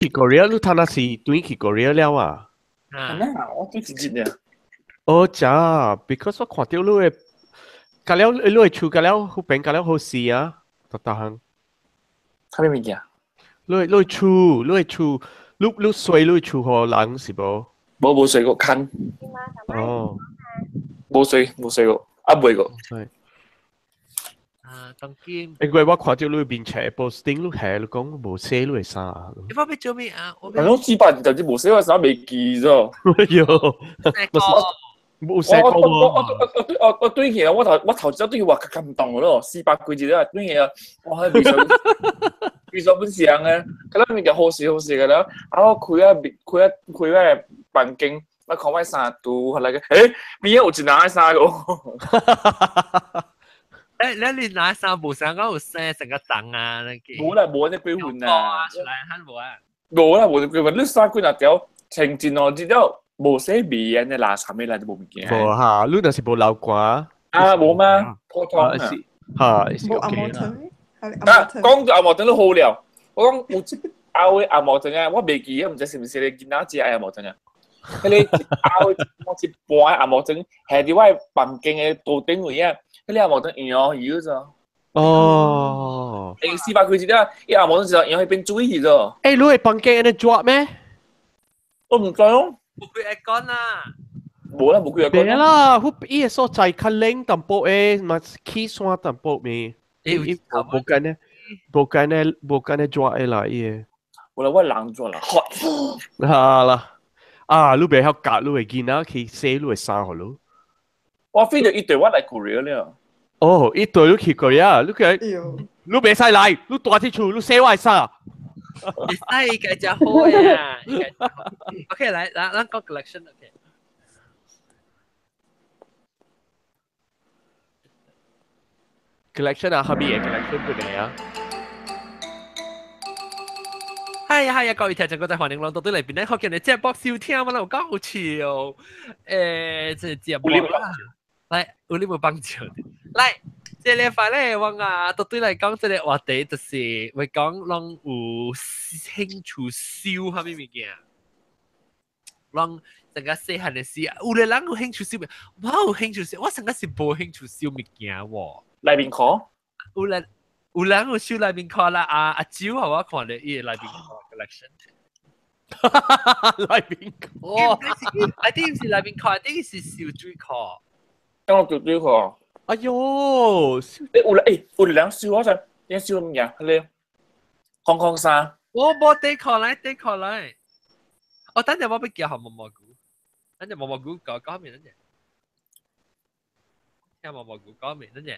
去 Korea，你睇那是對去 Korea 了啊？啊，我最直接嘅。哦，咋 ？because 我看到你嘅，隔了你嘅厝隔了好平，隔了好事啊，特行。睇咩物件？你厝，你睡你厝好人是無？冇睡過近，哦，冇睡過，未過。係。當今。因為我看到你面前 posting，你係你講無寫你係啥？你方便做咩啊？我係咯，400就冇寫嗰陣未記咗。哎呦，冇寫過喎。我對嘢，我頭先都要話咁動嘅咯，400幾字啦，對嘢，我係未想本上嘅，咁咧咪就好事嘅啦。我開環境，我看我3度，係嚟嘅，邊有一拿3個？你拿衫冇衫講有聲成個檔啊，冇隻鬼換啊！出來喊冇啊！冇隻鬼換，你3個那條情節我知道冇寫名嘅垃圾咩嚟都冇物件。冇嚇，你那是冇流掛冇嗎？普通啊！嚇，冇阿摩頓咩？講到阿摩頓都好了，我講有阿摩頓啊，我未記啊，唔知是唔是你見哪隻阿摩頓啊？佢哋我一半阿摩頓係啲位房間嘅頭頂位啊！你阿摩頓搖咗。哦。400幾字啦，一阿摩頓就搖去邊注意咗。誒，你係房間嘅抓咩？我唔知咯。冇佢愛講啊。冇啦，冇佢愛講。別啦，佢伊個所在較冷淡薄誒，嘛起山淡薄咩？冇緊咧抓誒啦，伊個。我來我冷咗啦，嚇啦。啊，你袂曉教，你會見啊，去寫你會衫好咯。我飛咗一隊，我嚟 Korea 了。哦，一隊你去 Korea，你你袂使嚟，你大啲厝，你寫我衫。會使嘅就好呀。OK，來，咱講 collection，OK。collection 啊，下邊嘅 collection 佢哋啊。係啊，各位聽眾，我哋歡迎來到嚟邊咧，學見你節目收聽嘛，有夠好笑。即係節目啦，嚟有你冇幫助？嚟，即係禮拜咧，我啊，到對嚟講，即係話題就是會講讓有興趣燒下咩物件，讓成個細漢嘅時，有啲人有興趣燒咩？哇，有興趣燒，我成個是冇興趣燒物件喎。嚟邊講？有人有燒內面看啦，阿蕉係我看到伊內面 collection。內面看，I think 是內面看，I think 是燒水看。等我叫對佢。哎呦，有人燒我陣，你燒乜嘢？你康康衫。我冇地看嚟。我等陣我俾叫下毛毛菇，等陣毛毛菇講面等陣，聽毛毛菇講面等陣。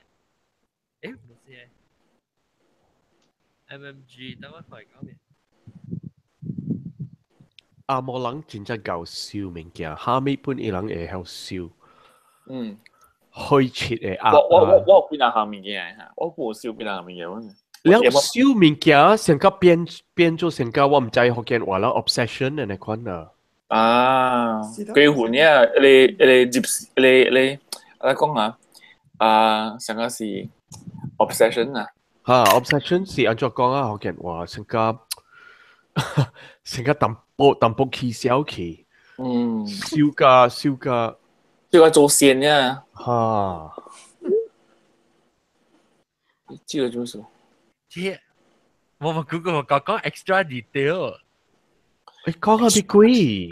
誒唔知MMG 等我睇講面。阿莫人真正搞笑物件，下面本伊人會曉笑。開切嘅阿。我邊下面嘅，我冇燒邊下面嘅。你燒物件成個變做成個我唔知福建話啦 obsession 嘅那款啊。啊，幾款嘅，你講下成個是 obsession 啊。嚇 obsession 是按照講啊，福建話成個淡薄氣小氣。燒個做線嘅。嚇。這個就是。我冇估過我講 extra detail。你講下啲鬼？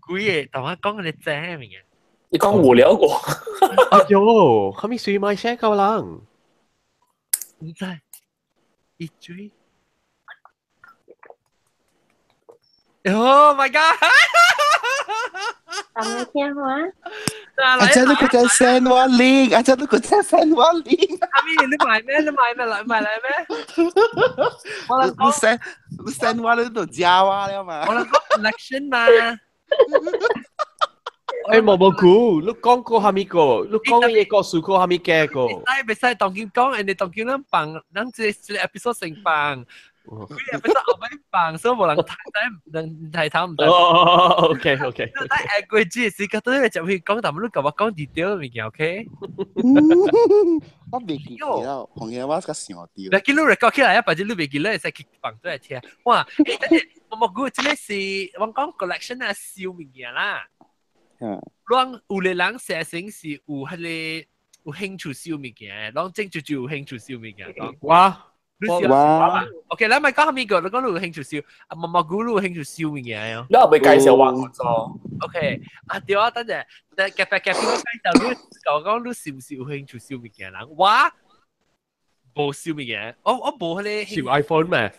鬼嘅，同我講你正嘅。你講無聊過。哎呦，係咪水買寫夠人？唔知，一追。Oh my god！咁你聽話？阿姐都佢就 send 我 link， 阿姐都佢就 send 我 link。阿咪，你買咩？買嚟咩？你 send 我喺度教我了嘛？我講 collection 嘛。誒，毛毛菇，你講過下面個，你講嘢個數過下面嘅個。唔使當見講，人哋當見咱放，咱這 episode 成放。佢episode 後尾放，所以冇人睇頭唔得。哦 ，OK。但係佢只係覺得你就去講，但係你同我講 detail 嘅物件 ，OK？我未記得啦，紅嘢我個想掉。你見你 record 起來，或者你未記得，你使去放出來聽。哇！毛菇即個是我講 collection 啊，燒物件啦。咱有個人寫成是有迄個有興趣燒物件，咱正就有興趣燒物件。哇！OK，咱咪講下面個，你講你有興趣燒，啊毛菇你有興趣燒物件喲。你有冇介紹話我做 OK，啊對啊，等陣，夾邊個介紹你講你是唔是有興趣燒物件人？我冇燒物件，我冇迄個。燒 iPhone 咩？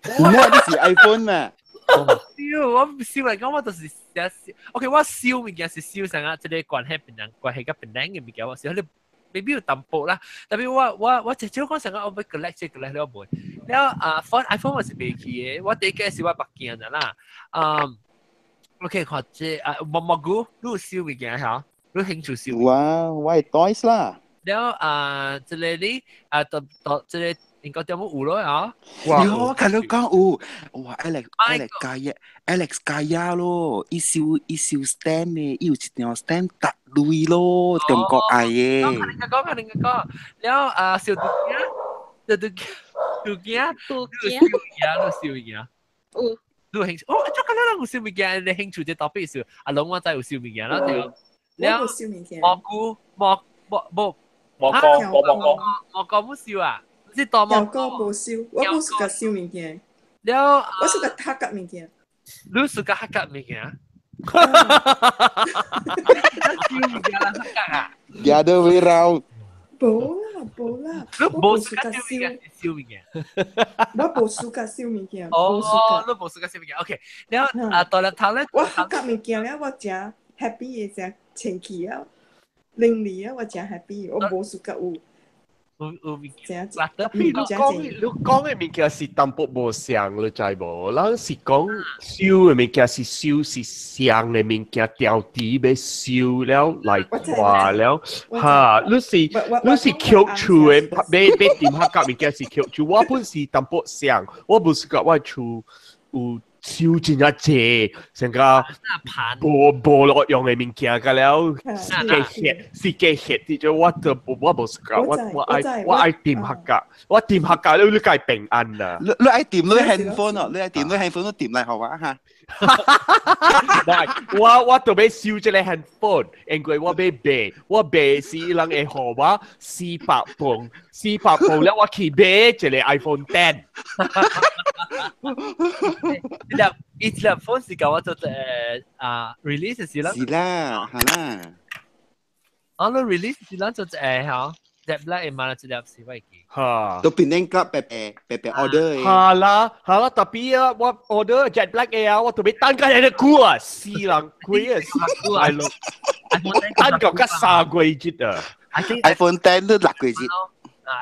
咩？你是 iPhone 咩？我燒嚟講，我就是寫 OK，我燒物件是燒上啊，即係關係甲Penang嘅物件，我燒你未必要淡薄啦。特別我直接講上啊，我要 collect 了冇。แล้วiPhone 我是未去嘅，我第一個是我北京嘅啦。OK， 看即毛菇，你有燒物件嚇？你興趣燒？哇，我係 toys 啦。แล้ว即係你即係應該點樣有咯啊？有看到講有，哇 Alex 加呀咯，一燒 stand 嘅，有一條 stand 搭類咯，中國嗌嘅。講，แล้ว燒物件，你有興趣？哦，做緊啦，有燒物件，你興趣即特別少。阿龍我真有燒物件啦，對。แล้ว蘑菇蘑菇冇燒啊？即當蘑菇冇燒，我冇食過燒物件。แล้ว我食過黑格物件。你食過黑格物件？燒物件啦，黑格啊 The other way round。冇啦，你冇食過燒物件？我冇食過燒物件。哦，你冇食過燒物件 ，OK。แล้ว當日頭咧，我黑格物件咧，我食 happy 嘅食清氣啊，零利啊，我食 happy，我冇食過有。有物件，你講嘅物件是淡薄無相，你知無？咱是講燒嘅物件是燒是相嘅物件，條底要燒了來掛了，嚇！你是扣住嘅，要點下夾物件是扣住。我本是淡薄相，我不是講我厝有。燒真一隻，成個無落用嘅物件㗎了，是機械啲咗，我冇食過，我愛掂下㗎，我掂下㗎，你計平安啊！你愛掂你 handphone 哦，你愛掂你 handphone 都掂嚟好啊嚇！我都要燒這個 handphone，因為我買是人嘅號碼400磅了，我去買這個 iPhone X。一粒 phone 是講我做release 是啦，是啦，係啦。我哋 release 是啦，做嚇，隻啦，誒買咗一粒是乜嘢？嚇，都變成個白 order 嘅。係啦，tapi我 order Jet Black Air，我特別單間人嘅股啊，4人貴啊，4係咯，單嚿加3個月啊 ，iPhone X 都6個月。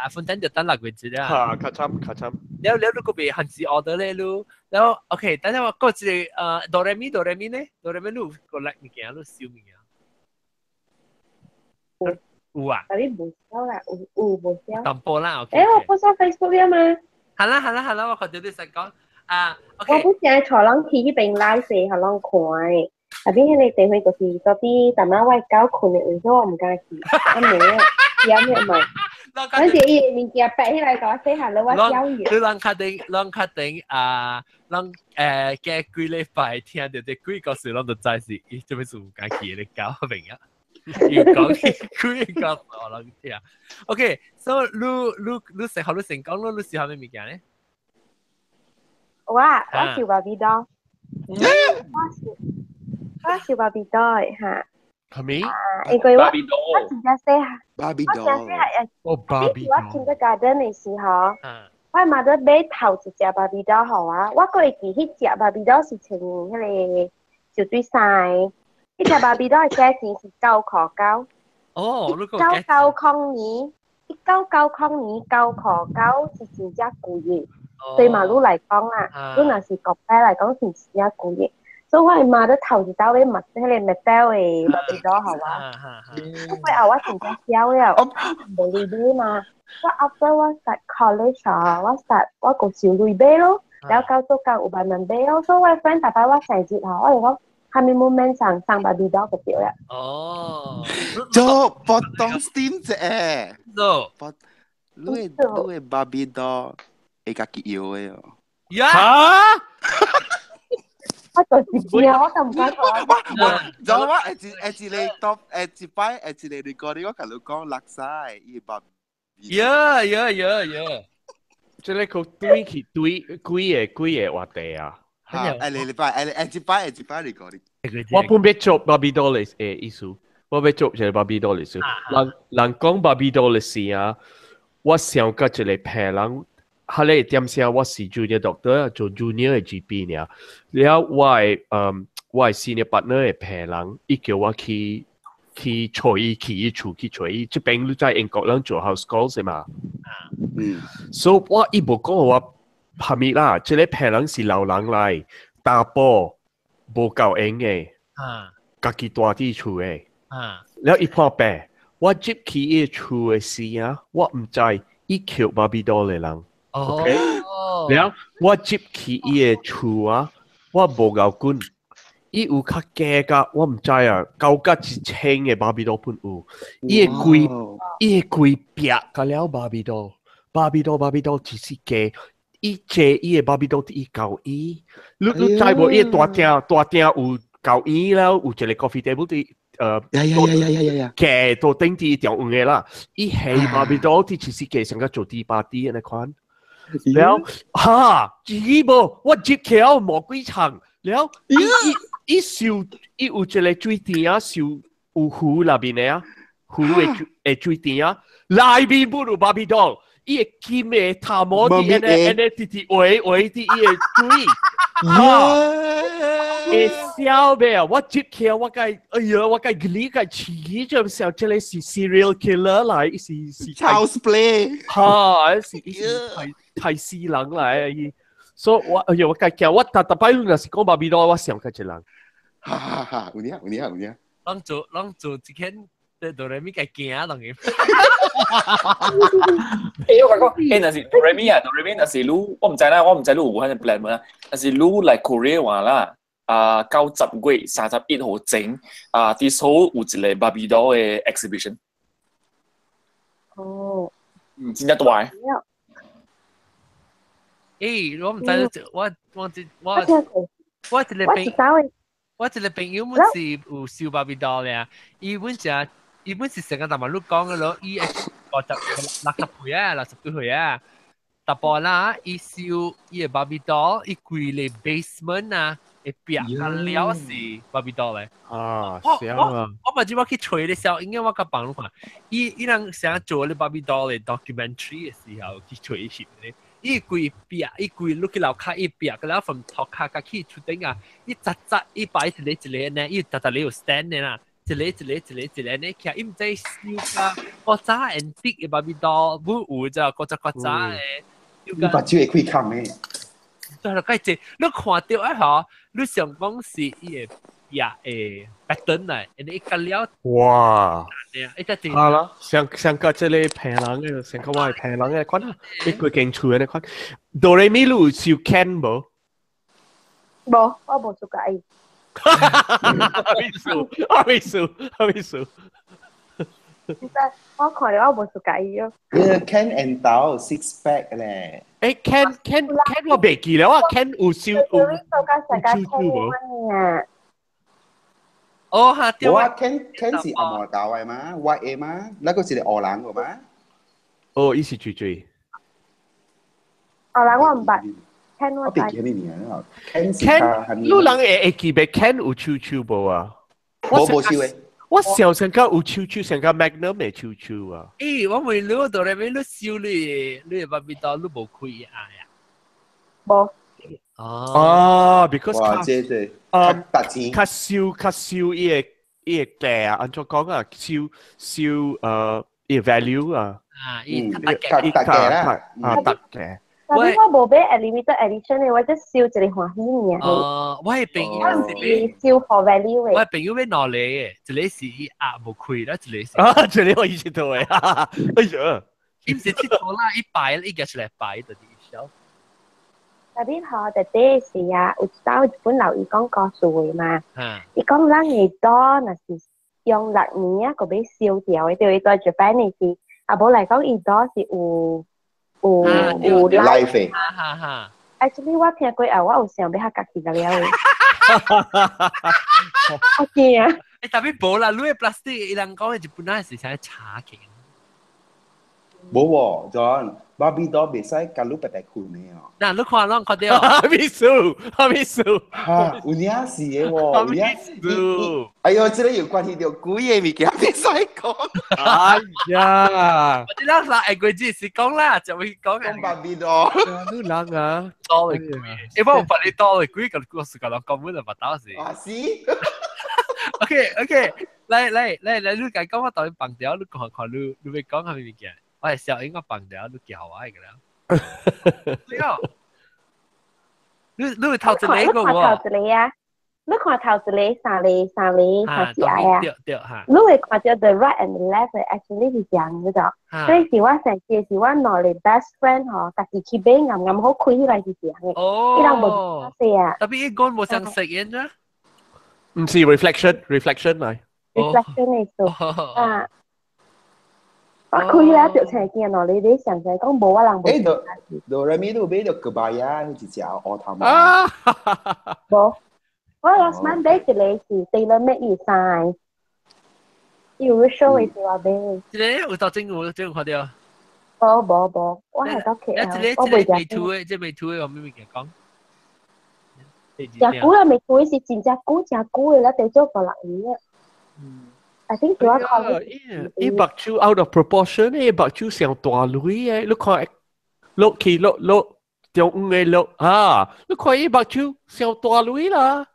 iPhone X 就等6個月啦。嚇，較慘。แล้ว如果被限制 order 咧，แล้ว OK，等陣我嗰次哆來咪咧，哆來咪你個 like 物件，你燒物件。有啊。但係冇燒啦，有冇燒？淡薄啦 ，OK。我不上 Facebook 了嗎？係啦，我覺得你實講我不正坐冷氣嗰邊拉四係冷看，後邊迄個地方就是嗰啲大媽外交困嘅，所以我唔敢去。阿妹，有咩咪？嗰時伊物件擺起來講寫下你我交易。你啷確定嘅幾禮拜聽到啲幾個時，啷就知是伊做咩事唔敢去你搞明啊？要講幾個時我啷聽。OK，所以你食好你成功咯，你試下咩物件咧？我燒芭比刀，我燒芭比刀嚇。係咪？因為我真係寫下，芭比刀。哦，芭比刀。我進個 garden 嘅時候，我媽都買頭一隻芭比刀好啊。我個會記迄隻芭比刀是穿迄個小對衫，迄隻芭比刀嘅價錢是9.9。哦，你講1990是真正貴嘅。對馬路嚟講啦，如果是國際嚟講是真正貴嘅。所以我係買咗頭一刀嘅物，迄個 metal 嘅芭比刀好啊。因為我真正燒了，冇累買嘛。我 after 我 start college 啊，我個小累買咯，然後到做工有慢慢買咯。所以我 friend 大把我成日啊，我哋講下面 moment 上芭比刀個表啦。哦，做 potong steam 啫。做，你芭比刀會家己搖嘅哦。呀？做字啊，我咁唔該講。知道嗎？誒你 top 誒擺你講呢個佢講垃圾，依把。Yeah。即係佢堆起堆幾個話題啊！嚇，你擺你講啲。我本別做芭比多嘅意思，我別做就係芭比多嘅意思。人講芭比多嘅事啊，我想個一個平人，後來點先我是 junior doctor 做 junior 嘅 GP 呢，然後我係 senior partner 嘅平人，伊叫我去坐伊去厝去坐伊，即邊在英國人做 house call 係嘛？所以我伊無講我係咪啦？即個平人是老人嚟打波。無夠用嘅，家己住喺厝嘅，然後伊看病，我入去伊厝嘅時啊，我唔知伊叫芭比多嘅人，OK，然後我入去伊嘅厝啊，我無夠管，伊有較假噶，我唔知啊，高甲一千嘅芭比多本有，伊會規壁個了芭比多只是假。伊借伊嘅芭比多伊教伊，你知無？伊大廳有教伊啦，有一個 coffee table 啲嘅ตัว頂啲條用嘅啦。伊係芭比多啲其實嘅成個做啲巴啲嘅款，แล้ว伊無我接起我冇幾層，แล้ว伊燒伊有一個水電啊，燒有湖那邊嘅啊，湖嘅水電啊，內邊不如芭比多。伊個金嘅頭毛啲呢啲喂啲伊個水，會笑咩啊？我接起我計，哎呀，我計理解似就想這裡是 serial killer 嚟，是 house play， 是太私人嚟，所以我哎呀，我計驚我特擺路若是講芭比多，我想個一人，有呢，啷做之前。哆來咪個驚當然。我講，那是哆來咪啊，哆來咪那是你，我唔知啦，我唔知你有冇喺度 plan 啦。那是你嚟 Korea 話啦，90月31號整啲數有一個芭比多嘅 exhibition。哦。真係大。我唔知，我一個朋友們是有燒芭比多嘅，伊本是成個大馬路講嘅咯，伊係60歲啊，60幾歲啊，大波啦，伊燒伊嘅芭比多，伊規個 basement 啊，會壁個了是芭比多咧。我唔知我去吹嘅時候，應該我甲幫你看，伊人想做咧芭比多嘅 documentary 嘅時候去吹翕咧。伊規壁，伊規碌去樓卡，伊壁個了 from 頭卡甲去厝頂啊，伊扎伊擺一個呢，伊扎你有 stand 嘅啦。一個呢，其實伊唔知燒啊，國渣 antique 嘅芭比多，唔有咋，國渣嘅。你把酒會開坑咩？就係計只，你看到啊嚇，你想講是伊嘅壁pattern嚟，你一個了。哇！好啦，上個這裡平人嘅，上個我係平人嘅款啊，你佢勁處嘅款。哆來咪路燒 can 無？無，我無做過伊。我未數。我看到我冇做介意咯。Can and 豆 six pack 咧。Can 我未記了啊 ，Can 有燒有冇？哦嚇，對啊 ，Can 是阿毛豆嘅嘛，white 嘅嘛，那個是你荷蘭嘅嘛。哦，伊是最。荷蘭我唔捌。我別記你名啦。Can 你人會記得 Can 有抽無啊？冇抽嘅。我想成個有抽，成個 Magnum 嘅抽啊！我問你到底咩？你燒你芭比多，你冇開呀？冇。because 哇，這特錢。較燒伊個價啊，按照講啊，燒伊 value 啊。特價啦，特價。但係我冇買 limited edition 嘅，我只燒一個歡喜名。我係朋友是買燒 for value 嘅。我係朋友買兩個嘅，一個是伊冇開啦，一個是。一個我以前做嘅，哎呀，伊唔是佚佗啦，伊擺伊夾出來擺就啲小。特別好，就啲是啊，有找日本佬伊講故事嘅嘛。伊講咱嘅多，那是用6年啊，個俾燒掉嘅，對伊在 Japan 嘅是，啊無嚟講伊多是有 life 哈， actually 我聽過我有想要下家己個了誒。我驚啊！但係冇啦，你嘅 plastic 人講嘅日本人係成日查嘅。冇喎，John，芭比多別使夾碌白大褲咩啊？嗱，你看啷看到？哈密蘇，嚇，有呢事嘅喎，有呢。哎呦，這個有關係到古嘢物件，別使講。哎呀，我哋啦，誒，佢只是講啦，就會講講芭比多。你人啊，多嘅貴，因為我發你多嘅貴，個故事講到根本就唔到時。啊是。OK，嚟，你講我當你綁掉，你講看你會講係咩物件？我係小英我綁掉，你叫我嘅啦。對啊，你會投資你個喎？投資你啊！你看頭一個三字啊！對嚇。你會看到 the right and the left actually 是這樣嘅啫。所以是我成次是我兩個 best friend 嗬，家己去買啱啱好開起來是這樣嘅。哦。呢兩冇事啊。特別一個冇想食嘢啫。唔是 reflection 嚟。reflection 嚟做啊。我開啦就成件咯，你哋想想講冇啊人冇。哆來咪都買到個巴呀，你只隻奧特曼。啊！冇。我 last month 買一個是 tailor made 嘅衫，要 show 嘅時話俾你。即係有到政府看到。冇，我係到期啊。我未未圖嘅，即係未圖嘅，我咩嘢講？隻股啦，未圖是真隻股嘅啦，地咗個落雨啊。I think 主要靠一百株 out of proportion，一百株上大女嘅，你看落去落中午嘅落啊，你看一百株上大女啦。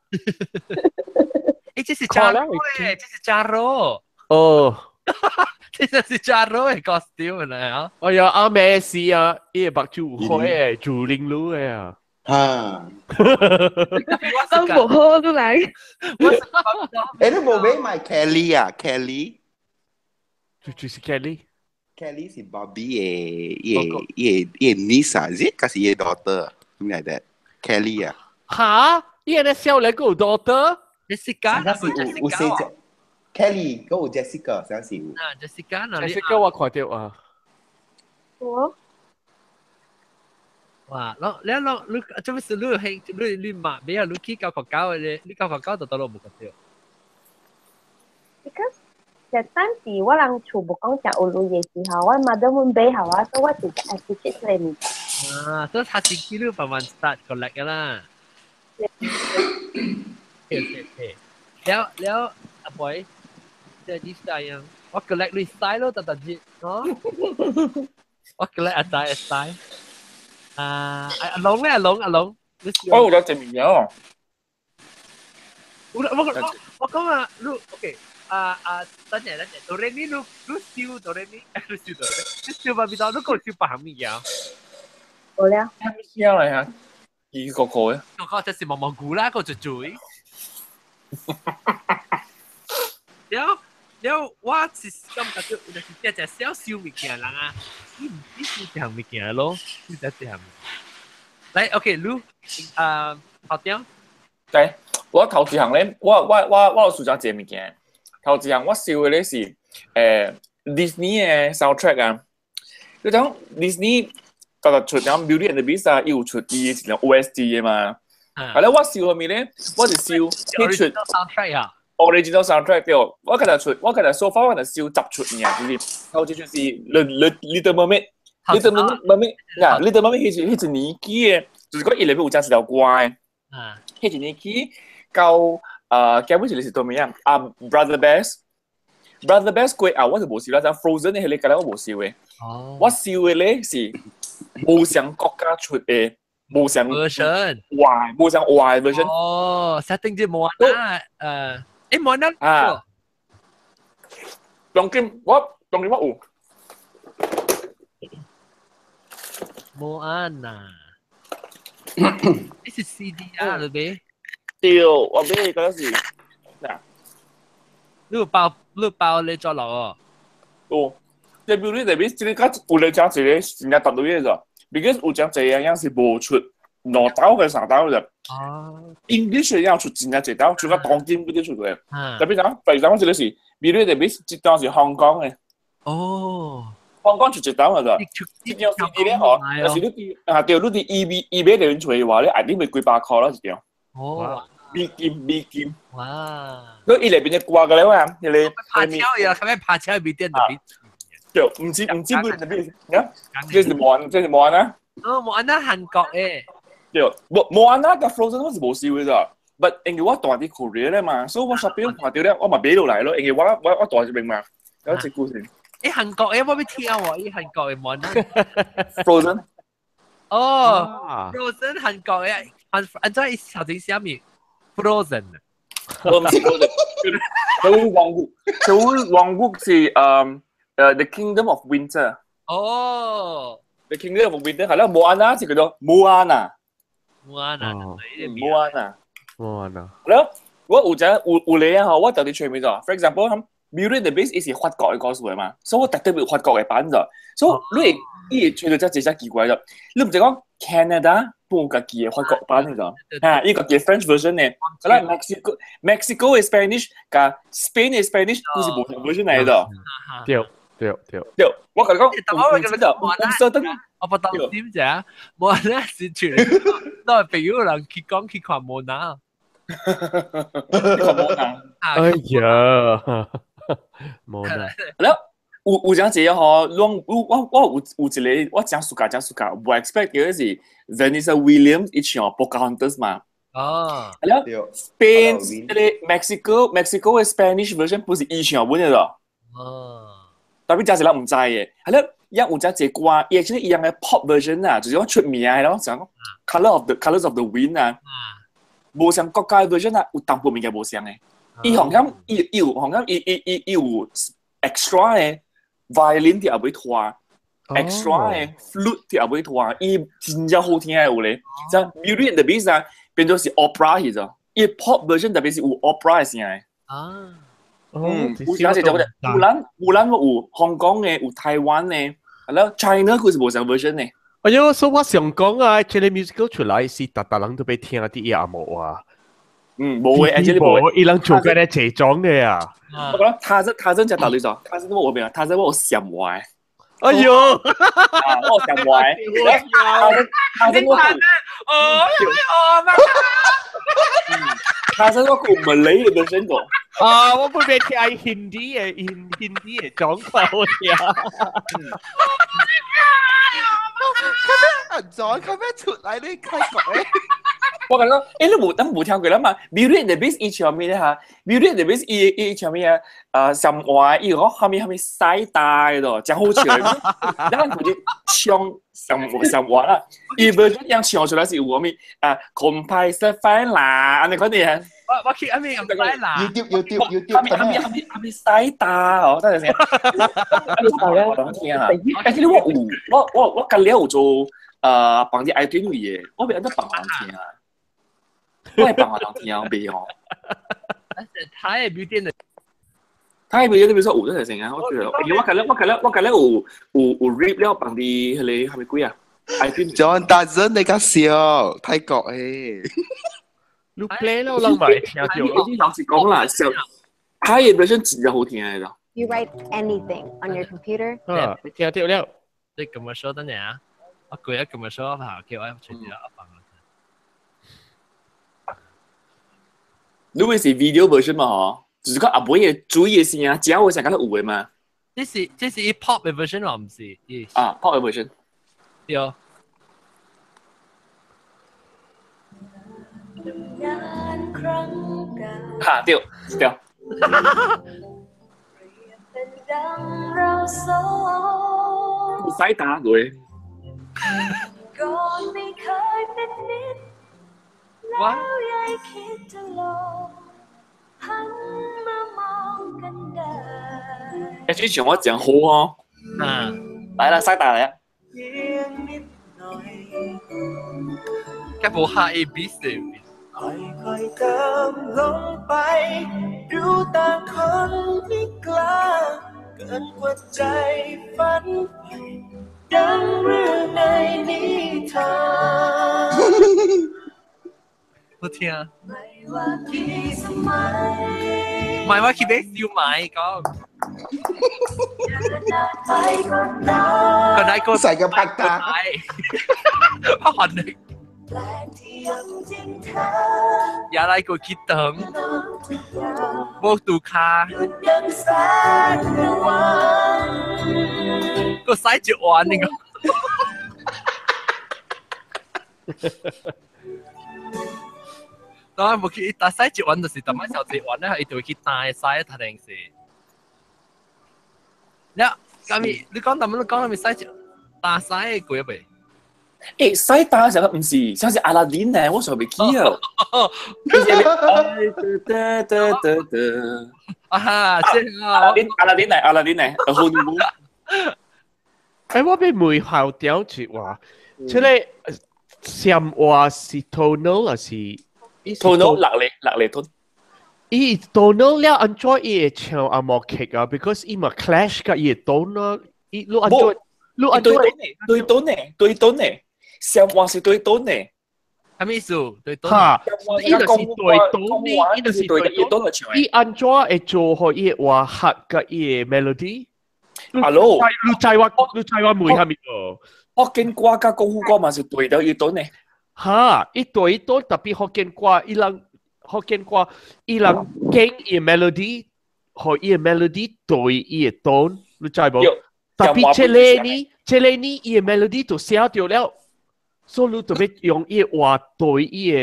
這是加肉誒，這是加肉。哦，這是加肉嘅 costume 嚟啊！哎呀，阿妹是啊，一百株開誒，做零路嘅啊。嚇！都冇好都嚟。你冇買 Kelly 啊 ？Kelly？就是 Kelly。Kelly 是 Bobby 嘅niece 啊，係還是嘅 daughter？something like that。Kelly 啊。嚇！伊個小嚟個 daughter。Jessica，有四隻 Kelly，嗰個 Jessica，想是有。啊 ，Jessica 哪裡？ Jessica 我看到啊。我。哇！你做咩事？你興你罵咩啊？你去教學校嘅，你教學校就到落冇個掉。Because 陣時我人全部講就有路嘅時候，我媽都會俾下我，所以我直接 appreciate 你。啊，所以下次記錄慢慢 start 個力㗎啦。แล้ว阿 boy จะดีใจยังว่าก็เล็กรีสไตล์แล้วแต่จิเนาะว่าก็เล็กอะไรสไตล์阿龍咧阿龍我有咗證明咗我講啊你 OK 等陣哆來咪你笑哆來咪你笑吧邊度你個笑白咪呀好了咩嚟啊二個嘅個就是毛毛菇啦個就嘴แล้วว่าสิ咁ก็คือจะ小小物件人啊你是這樣物件咯你在這樣來 OK 你頭條對我頭一項咧我有選擇一個物件頭一項我笑嘅咧是Disney 嘅 soundtrack 啊你講 Disney 就出咗 Beauty and the Beast 啊又出伊一條 OST 嘅嘛係咧我笑係咪咧我就笑佢出 soundtrack 啊original soundtrack 對，我其實 so far 我就笑10出嘅，就是頭一出是 Little Mermaid，Little Mermaid，呀 ，Little Mermaid 係一年紀嘅，就是講伊裏邊有加一條歌嘅，係一年紀到叫咩事？是做咩啊？Brother Bears 過後我就冇笑啦，但 Frozen 嘅係你覺得我冇笑嘅，我笑嘅咧是無上國家出嘅。無上 version， 無上壞 version。哦 ，setting 啲冇啊，冇啊，啊，當今我有，冇啊呐，呢是 CD 啊，對唔對？我俾你嗰時，嗱，你包你做落哦。哦，即係表你特別，即係講有嚟講一個新嘅特類嘅啫。because 有講這樣是無出兩刀嘅三刀嘅，English 要出真係一刀，出個當今嗰啲出嘅。特別講，譬如講這個是，比如特別一刀是香港嘅。哦，香港就知道啦，一張 CD 咧嗬，有時對，你啲 eBay 嚟揾嘅話咧，一定會幾百塊啦一張。哦。美金。哇！你依嚟邊嘅掛嘅咧嘛？你拍車呀，佢咩拍車喺邊啲人入邊？就唔知本入邊啊？這是冇安啊？哦，冇安啊，韓國誒。對，冇安啊，個 Frozen 我是冇試過咋。But 因為我大啲 Korea 咧嘛，所以我 shopping 看到咧，我咪俾到嚟咯。因為我大咗明嘛，有隻故事。韓國誒，我俾聽喎，依韓國嘅冇安啊。Frozen。哦 ，Frozen 韓國嘅，按照小din蝦米 Frozen。我唔係 Frozen，王國是The Kingdom of Winter。哦。The Kingdom of Winter 係啦，冇安啊，就叫做冇安啊。冇安啊，冇安啊。哇嗱，咯，我有你啊！我到底吹咩咗 ？For example， Beauty and the Beast 係法國嘅歌手嘛，所以我特登要法國嘅版咗。所以你吹到真係奇怪咗。你唔係講 Canada 半個嘅法國版嚟咗，啊，呢個嘅 French version 咧，係啦 Mexico 嘅 Spanish 加 Spain 嘅 Spanish 都是唔同 version 嚟咗。對，我同你講，我不當點啫，冇人咧是全都係朋友人佢講佢看冇拿。哎呀，冇啦。แล้ว有講這吼，我有一個我講暑假，我 expect 嘅是 Vanessa Williams 一唱 Pocahontas 嘛。哦。แล้ว Spain Mexico 嘅 Spanish version 不是一唱本嘅咯。哦。特別真係人唔知嘅，係啦，有隻歌，而且一樣嘅 pop version 啊，就是講出名嘅咯，就講 Colors of the Wind 啊。無像國家 version 啊，有淡薄物件無像嘅。伊好像有 extra 嘅 violin 啲也會拖 ，extra 嘅 flute 啲也會拖，伊真正好聽嘅有咧。就 Beauty and the Beast 啊，變咗是 opera 去咗，伊 pop version 特別是有 opera 嘅聲嘅。啊，有時就嗰隻湖南有香港嘅，有台灣嘅，係咯 ，China 佢是無像 version 嘅。哎呀，所以我想講啊 ，actually musical 出來是大人都俾聽啲嘢冇啊。冇嘅 ，actually 冇嘅。伊人做緊啲謝裝嘅啊。我覺得他真就道理咗，他真我邊啊，他真我想壞。哎呦，我想壞。他真我他真我顧唔理嘅本身個。啊，我唔俾聽 Hindi 嘅講法我聽。佢咩出嚟呢？開講咧？我感覺，你冇聽過啦嘛 ？Beauty and the Beast 以前咩咧嚇 ？Beauty and the Beast 以前咩啊？上話伊講後面曬大嘅咯，真好笑嘅。然後佢哋唱上話啦，伊version樣唱出來是有講咩啊？空派實快啦，你講啲嘢。我見阿咩咁快啦 YouTube，後面曬大哦，真係先。我諗聽啊，誒，你我近年有做幫啲 iTunes 嘢，我俾人都幫人聽啊。我係幫人聽啊，俾我。太係表啲人，太表啲比如說有真係成啊，我近年有 rap 咧，幫啲佢係咪鬼啊 ？iTunes John 大真你家笑，泰國誒。你 play 啦，我諗埋聽條咯。老實講啦，太嘅 version 真係好聽嚟㗎。You write anything on your computer？ 啊，你聽條了。你咁樣說得你啊？我攰啊，咁樣說下，叫我隨住我放。如果是 video version 嘛，嗬，就是講阿妹嘅主意嘅聲啊，只有我想講得有嘅嘛。這是 pop 嘅 version 喎，唔是？啊 ，pop 嘅 version。對。嚇，對。曬打佢。哇！之前我講好哦。來啦，曬打嚟啊！แค่โบฮาเอบิสเลยค่อยๆเติมลงไปดูต่างคนไม่กล้าเกินกว่าใจฝันไปดังเรื่องในนิทานพูดเทียไม่ว่ากี่สมัยหมายว่าคิดเบสยูไหมก็ คนไหนก็ ใส่กับผักตา พ่อหอนหนึ่งอย่าไรก็คิดถึงโบตูคาก็ใส่จะอ่อนนี่ก็當然冇去，但使一碗就是特買小一碗咧，伊就會去帶使睇定是。你講特麼？你講係咪使大使貴未？誒，使大時候唔是，像是阿拉丁呢，我上未記啊。啊，即係阿拉丁呢，好唔誒，我俾梅校屌住話，即係上話是 tonal 還是？tonal 落嚟 tonal。伊 tonal 了，安怎伊會唱阿莫劇啊 ？Because 伊嘛 clash 甲伊 tonal， 伊你安怎？對 tonal，上話是對 tonal。係咩意思？對 tonal。嚇，伊就是對 tonal， 伊就是對 tonal。伊安怎會做好伊話合甲伊 melody？ Hello， 你知我梅下面哦。福建歌甲功夫歌嘛是對到伊 tonal。嚇，伊對 tonal， 特別福建歌，福建歌，伊人經伊 melody， 和伊 melody 對伊 tone， 你知無？特別這裡呢，伊 melody 就寫掉了，所以你特別用伊話對伊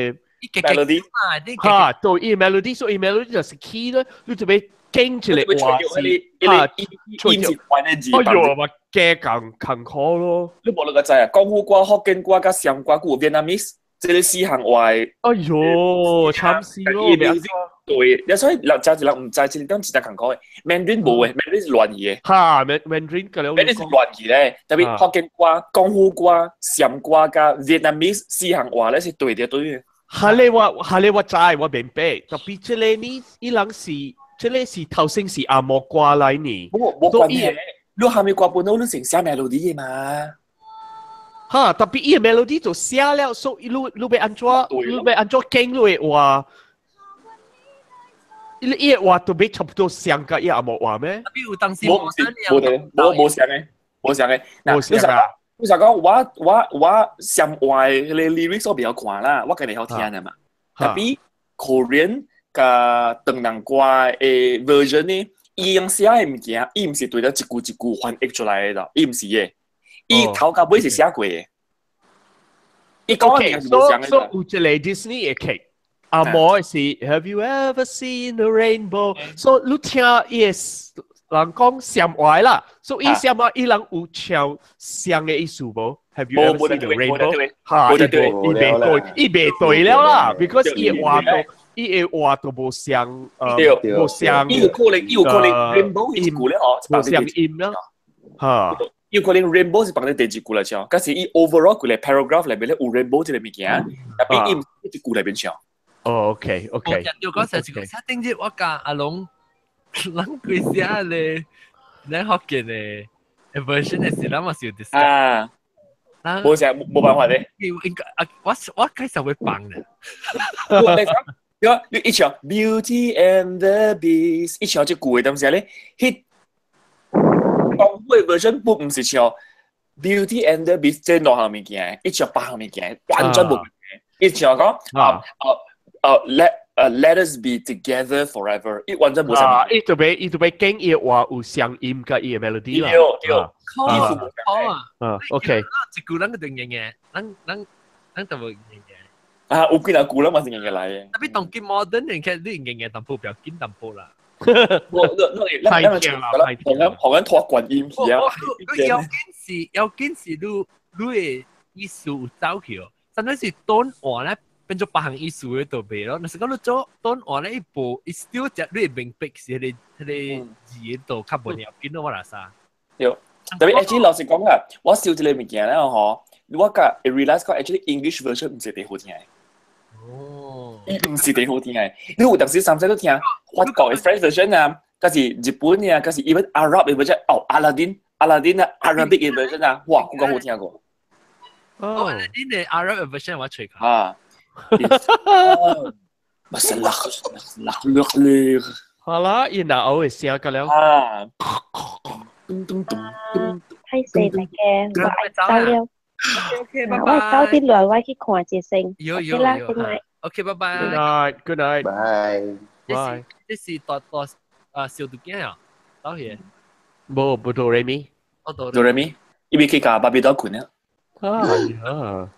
melody， 嚇對伊 melody， 所以 melody 就是 key 咧，你特別經出嚟話是音是關嘅字。哎呦，我加更苦咯。你無你個知啊？功夫歌、福建歌甲湘歌，有 Vietnamese。即係四行話，哎呦，慘死咯！對，所以人就人唔知，即係當時就講講，Mandarin 冇嘅，Mandarin 係亂語嘅。嚇，Mandarin 嘅，Mandarin 係亂語咧，特別福建歌、功夫歌、湘歌加 Vietnamese 四行話咧是對嘅對嘅。係你話齋，我明白。特別即係呢，伊人是即係是頭先是阿莫歌嚟呢。冇關係，你下面歌本都成寫 melody 嘅嘛。哈，特別伊 melody 就寫了，所以你被安怎經你話，伊話都被差不多像個伊阿莫話咩？特別有當時冇像嘅。嗱，你實講我上外嘅 lyrics 我比較看啦，我覺得好聽嘅嘛。特別 Korean 嘅東南歌嘅 version 呢，伊用寫嘅物件，伊唔是對咗一句一句翻譯出來嘅，伊唔是嘅。伊頭甲尾是寫過嘅，伊講嘅係冇寫嘅。所以有一個 Disney 嘅劇，阿莫是 Have you ever seen a rainbow？ 所以你聽伊人講上話啦，所以伊上話伊人有唱上嘅意思無 ？Have you ever seen a rainbow？ 嚇，伊袂對了啦 ，because 伊話都無上無上，伊有可能 rainbow 係句咧哦，無上音啦，嚇。有可能 rainbow 是放在第一句嚟唱，但是伊 overall 佢哋 paragraph 裏邊咧有 rainbow 呢個物件，特別伊唔一句裏邊唱。哦 ，OK。要講成個設定我教阿龍，諗佢寫咧，你學嘅咧 version 嘅時，諗我少啲。啊，冇辦法咧。我介紹會幫嘅。你一唱 Beauty and the Beast， 一唱就句嘅東西咧，hit。功夫嘅 version 本唔是唱 Beauty and the Beast 即係兩項物件，一唱八項物件，完全冇物件。一唱講Let us be together forever，一完全冇啥物件。伊就俾經伊話有相音甲伊嘅 melody 啦。對。OK。一句咱個定嘅，咱就會嘅。啊，有幾多句啦嘛是嘅嚟嘅。特別當今 modern 嘅劇，你嘅淡薄比較緊淡薄啦。太強啦！學緊拖滾音片啊！有件事你嘅意思有走去哦，甚至是當話咧變咗八項意思喺度邊咯。但是講你做當話咧一部 still 只你明白是你字喺度吸滿入見到我啦啥？有特別 actually 老實講啊，我笑住你物件咧嗬，我個 realize 個 actually English version 唔係幾好聽嘅。哦，唔是幾好聽嘅。你有當時三世都聽，法國嘅 French version 啊，嗰是日本嘅，嗰是 even Arab 嘅 version， 哦，阿拉丁啊 ，Arabic 嘅 version 啊，哇，嗰個好聽過。哦，阿拉丁嘅 Arab version 我隨下。啊。好啦，然後我會寫個了。啊，係死嚟嘅，我愛走了。OK，拜我走拜。啲來，我去看一聲。有 OK 啦，有good night。 OK，拜 Good 拜。 night, good night. Bye. Bye. 這是小讀驚啊，到嘢。不到 Remy。我到做咩咪？因為佢架巴比多困啊。哎呀，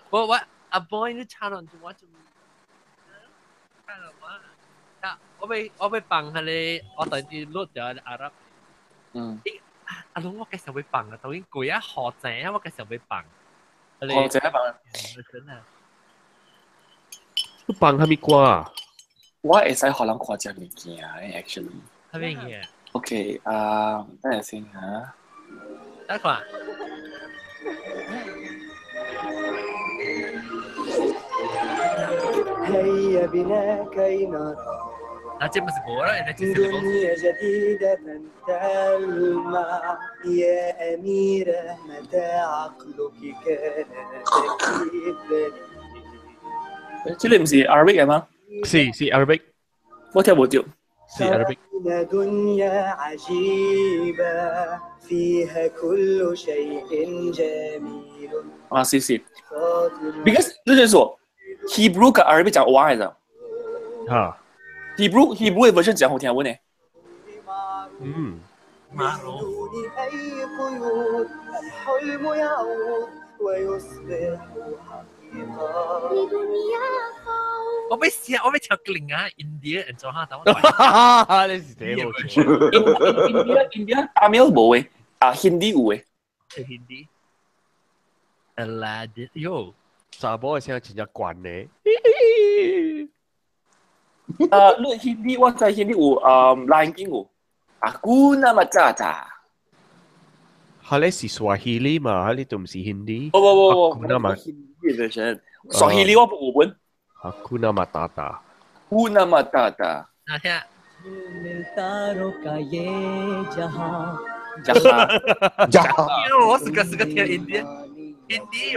我阿 boy 你插落住我做咩？看了嗎？啊，我被綁下你，我等於錄咗阿拉。阿龍我介紹被綁啊，當然攰啊，學正啊，我介紹被綁。學正啊綁。真啊。你綁下咪掛？我會使學人看隻物件嘅 ，actually。係咩嘢 OK，等下先嚇。得看。هيا بنا كي نرى 那這不是我了，那這是我。 دنيا جديدة تلمع يا أميرة متى عقلك كان تكيفا 這裡唔是 Arabic 嘅嗎？是 Arabic， 我聽冇到。是 Arabic。 دنيا عجيبة فيها كل شيء جميل 是。Because 呢就係說 Hebrew กับ Arabic 講話嚟咋？嚇。Hebrew 嘅 version 講好聽喎呢。بدون أي قيود الحلم يعود ويصبح حقيقة 我被調勁啊，India 人做下頭。你是這個錯。India Tamil 冇嘅，Hindi 有嘅。Hindi。Aladdin，喲，查某嘅聲真正慣呢。你 Hindi 我在 Hindi 有Lion King 有，Hakuna Matata。係你是 Swahili 嘛？係你都唔是 Hindi。不， Hakuna Hindi version。Swahili 我有本。Hakuna Matata。Hakuna Matata。那聽。 तारों का ये जहां Yo，我是個聽 Hindi，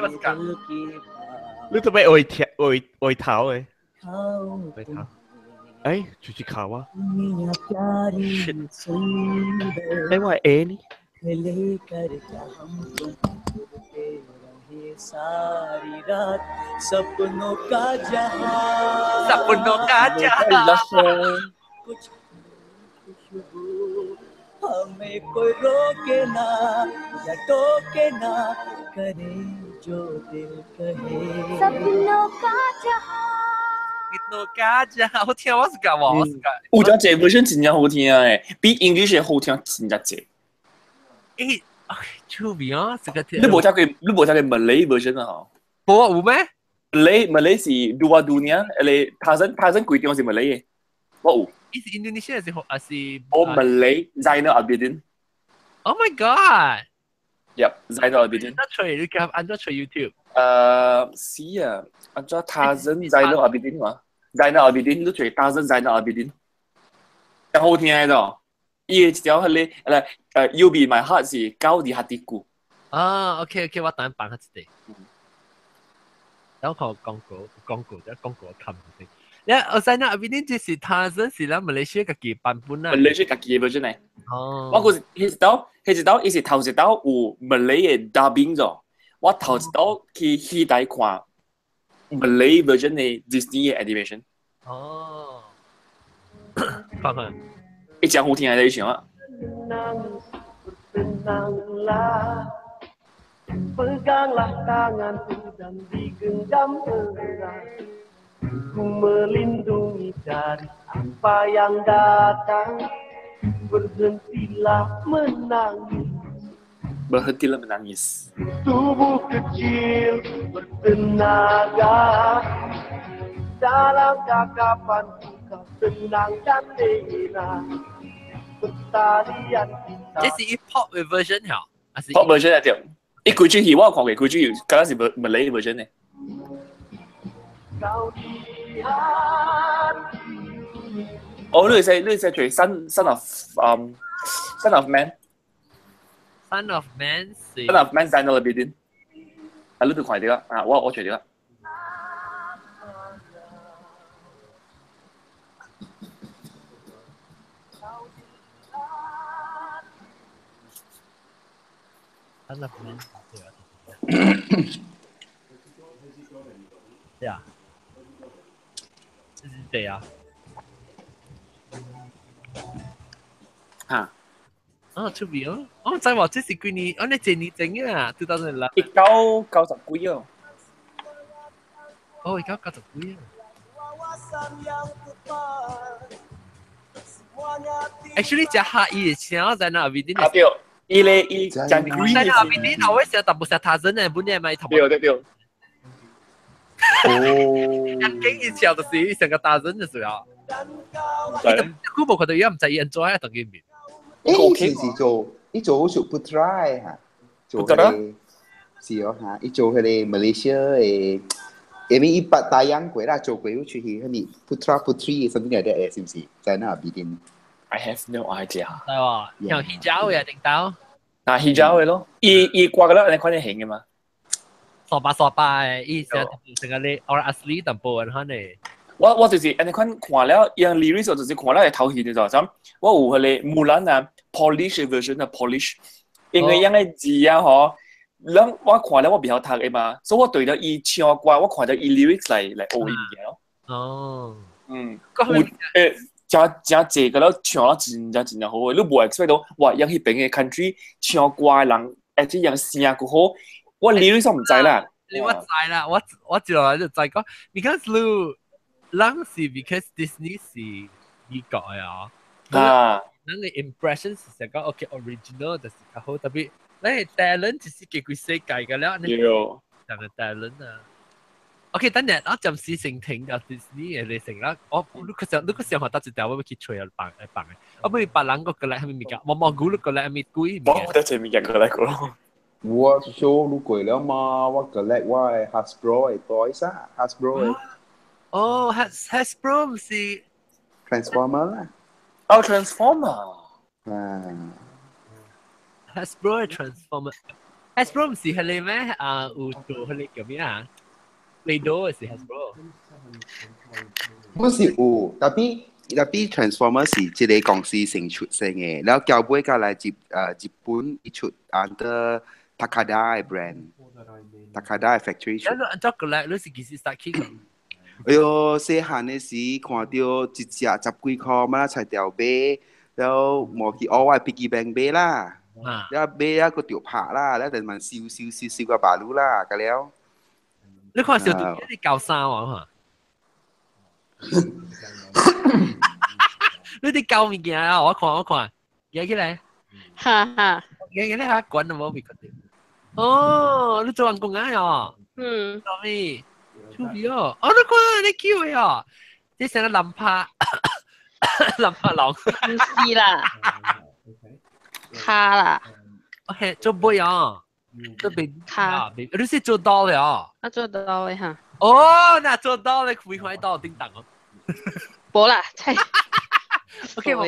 我是個。你做咩外頭嘅？外頭。哎，出去考啊！哎，我係 Annie。 सारी रात सपनों का जहां कुछ खुशबू हमें कोई रोके ना या टोके ना करे जो दिल कहे सपनों का जहां 好聽我是個喎，我是個。有隻這 version 真正好聽誒，比 English 嘅好聽真正濟。誒，出名啊！這個聽。你冇聽過 Malay version 啊？冇有咩 ？Malay 是 dua dunia，誒，他真規定係 Malay 嘅，我有。is Indonesia 還是Malay Zainal Abidin。Oh my god！ Yep, Zainal Abidin。你可以按照 YouTube。是啊，按照他真 Zainal Abidin 嘛 ，Zainal Abidin 你隨他真 Zainal Abidin， 真好聽嘅咯。伊一條係你You Be My Heart 是高啲下啲鼓。OK，我等下幫下一啲。然後廣告睇唔到。我知啦，邊啲就是他真是啦，馬來西亞自己版本啦。馬來西亞自己嘅 version 嚟。我嗰時迄一道，伊是頭一道有 Malay 嘅 dubbing 咗。我頭一道去戲台看 Malay version 嘅 Disney 嘅 animation。看看。一講好聽嘅你想啊。Peganglah tanganku dan digenggam erat Ku melindungi dari apa yang datang Berhentilah menangis Tubuh kecil bertenaga Dalam gagapanku kau tenang dan lena Pertalian kita 這是一 pop 嘅 version 嚇？pop version 嚟條。一句句戲我看過，句句剛剛是 Malay version 嘅。哦，你係最 Son of Man。Son of Man 是。Son of Man 在嗰邊。啊，你都看到啦，啊，我睇到啦。development 对啊，这是对啊。嚇，出面哦，我知喎，這是幾年，你幾年整啊？2011。1990幾啊？哦，1990幾啊？Actually，只下以前我在那邊啲。對，伊講 green 在那邊啲，我成日特別成塔陣嘅，本嚟咪同。對。哦，人經以前就是成個塔陣嘅時候。佢冇佢哋而家唔制人做喺同佢面。是做，伊做好似 Putra 嚇，做佢哋是哦嚇，伊做佢哋 Malaysia 嘅，因為伊把tayang 過啦，做過好似係佢 Putra Putri something like that 嘅，是唔是？在那邊 I have no idea。係喎，像 hijau 嘅定到。嗱 hijau 嘅咯，伊掛嘅啦，你看你型嘅嘛？傻巴嘅，伊成個你 or asli 淡薄人看你。我就是安尼看了，伊樣 lyrics 就是看了係頭戲嘅咋，咁我有佢哋木蘭啊 polish version 啊 polish， 因為樣嘅字啊嗬，咁我看了我比較讀嘅嘛，所以我對咗伊唱歌，我看到伊 lyrics 嚟學伊嘅咯。哦，真濟個咯，唱得真好嘅，你冇 expect 到哇，樣迄邊嘅 country 唱歌嘅人，而且樣聲又好，我 lyrics 唔知啦。我知啦，我知道就知講，because 你。人是 because Disney 是美國啊，人嘅 impression 是成個 OK original 就是較好，特別你係 talent 就是幾世界嘅啦，你成個 talent 啊。OK， 等陣我暫時先停咗 Disney 嘅你成啦，你個時候學得一條我要去吹啊辦嘅，我唔係別人個過來係咪㗎？我估你過來係咪貴？冇得做咩嘢過來個。我 show 你過了嘛，我過來我係 Hasbro 嘅 toys 啊 ，Hasbro 嘅。哦 ，Hasbro 唔是 Transformer 啦。哦 ，Transformer。Hasbro 係 Transformer。Hasbro 唔是係你咩？有做係你叫咩啊？你做係 Hasbro。唔是有，特別 Transformer 是即個公司成出成嘅，然後交杯過來日本一出 under Takada 嘅 brand，Takada 嘅 factory 出。咁做過來，你是幾時 start 起？哎呦，細漢嘅時看到一隻10幾塊，咪才條買，然後冇去我係 piggy bank 買啦，然後買一個條拍啦，然後就問燒個巴魯啦，咁了。你看小弟你教衫喎你啲教物件啊，我看，記起來，記起來下滾都冇別個啲。哦，你做人工啊呀？做咩？出邊哦，我都覺得你叫佢哦，即係成個林柏郎。唔是啦，卡啦。我係做杯啊，做邊卡？你是做到了哦？我做到嘅嚇。哦，那做到了，會快到叮當哦。冇啦，真係。OK，我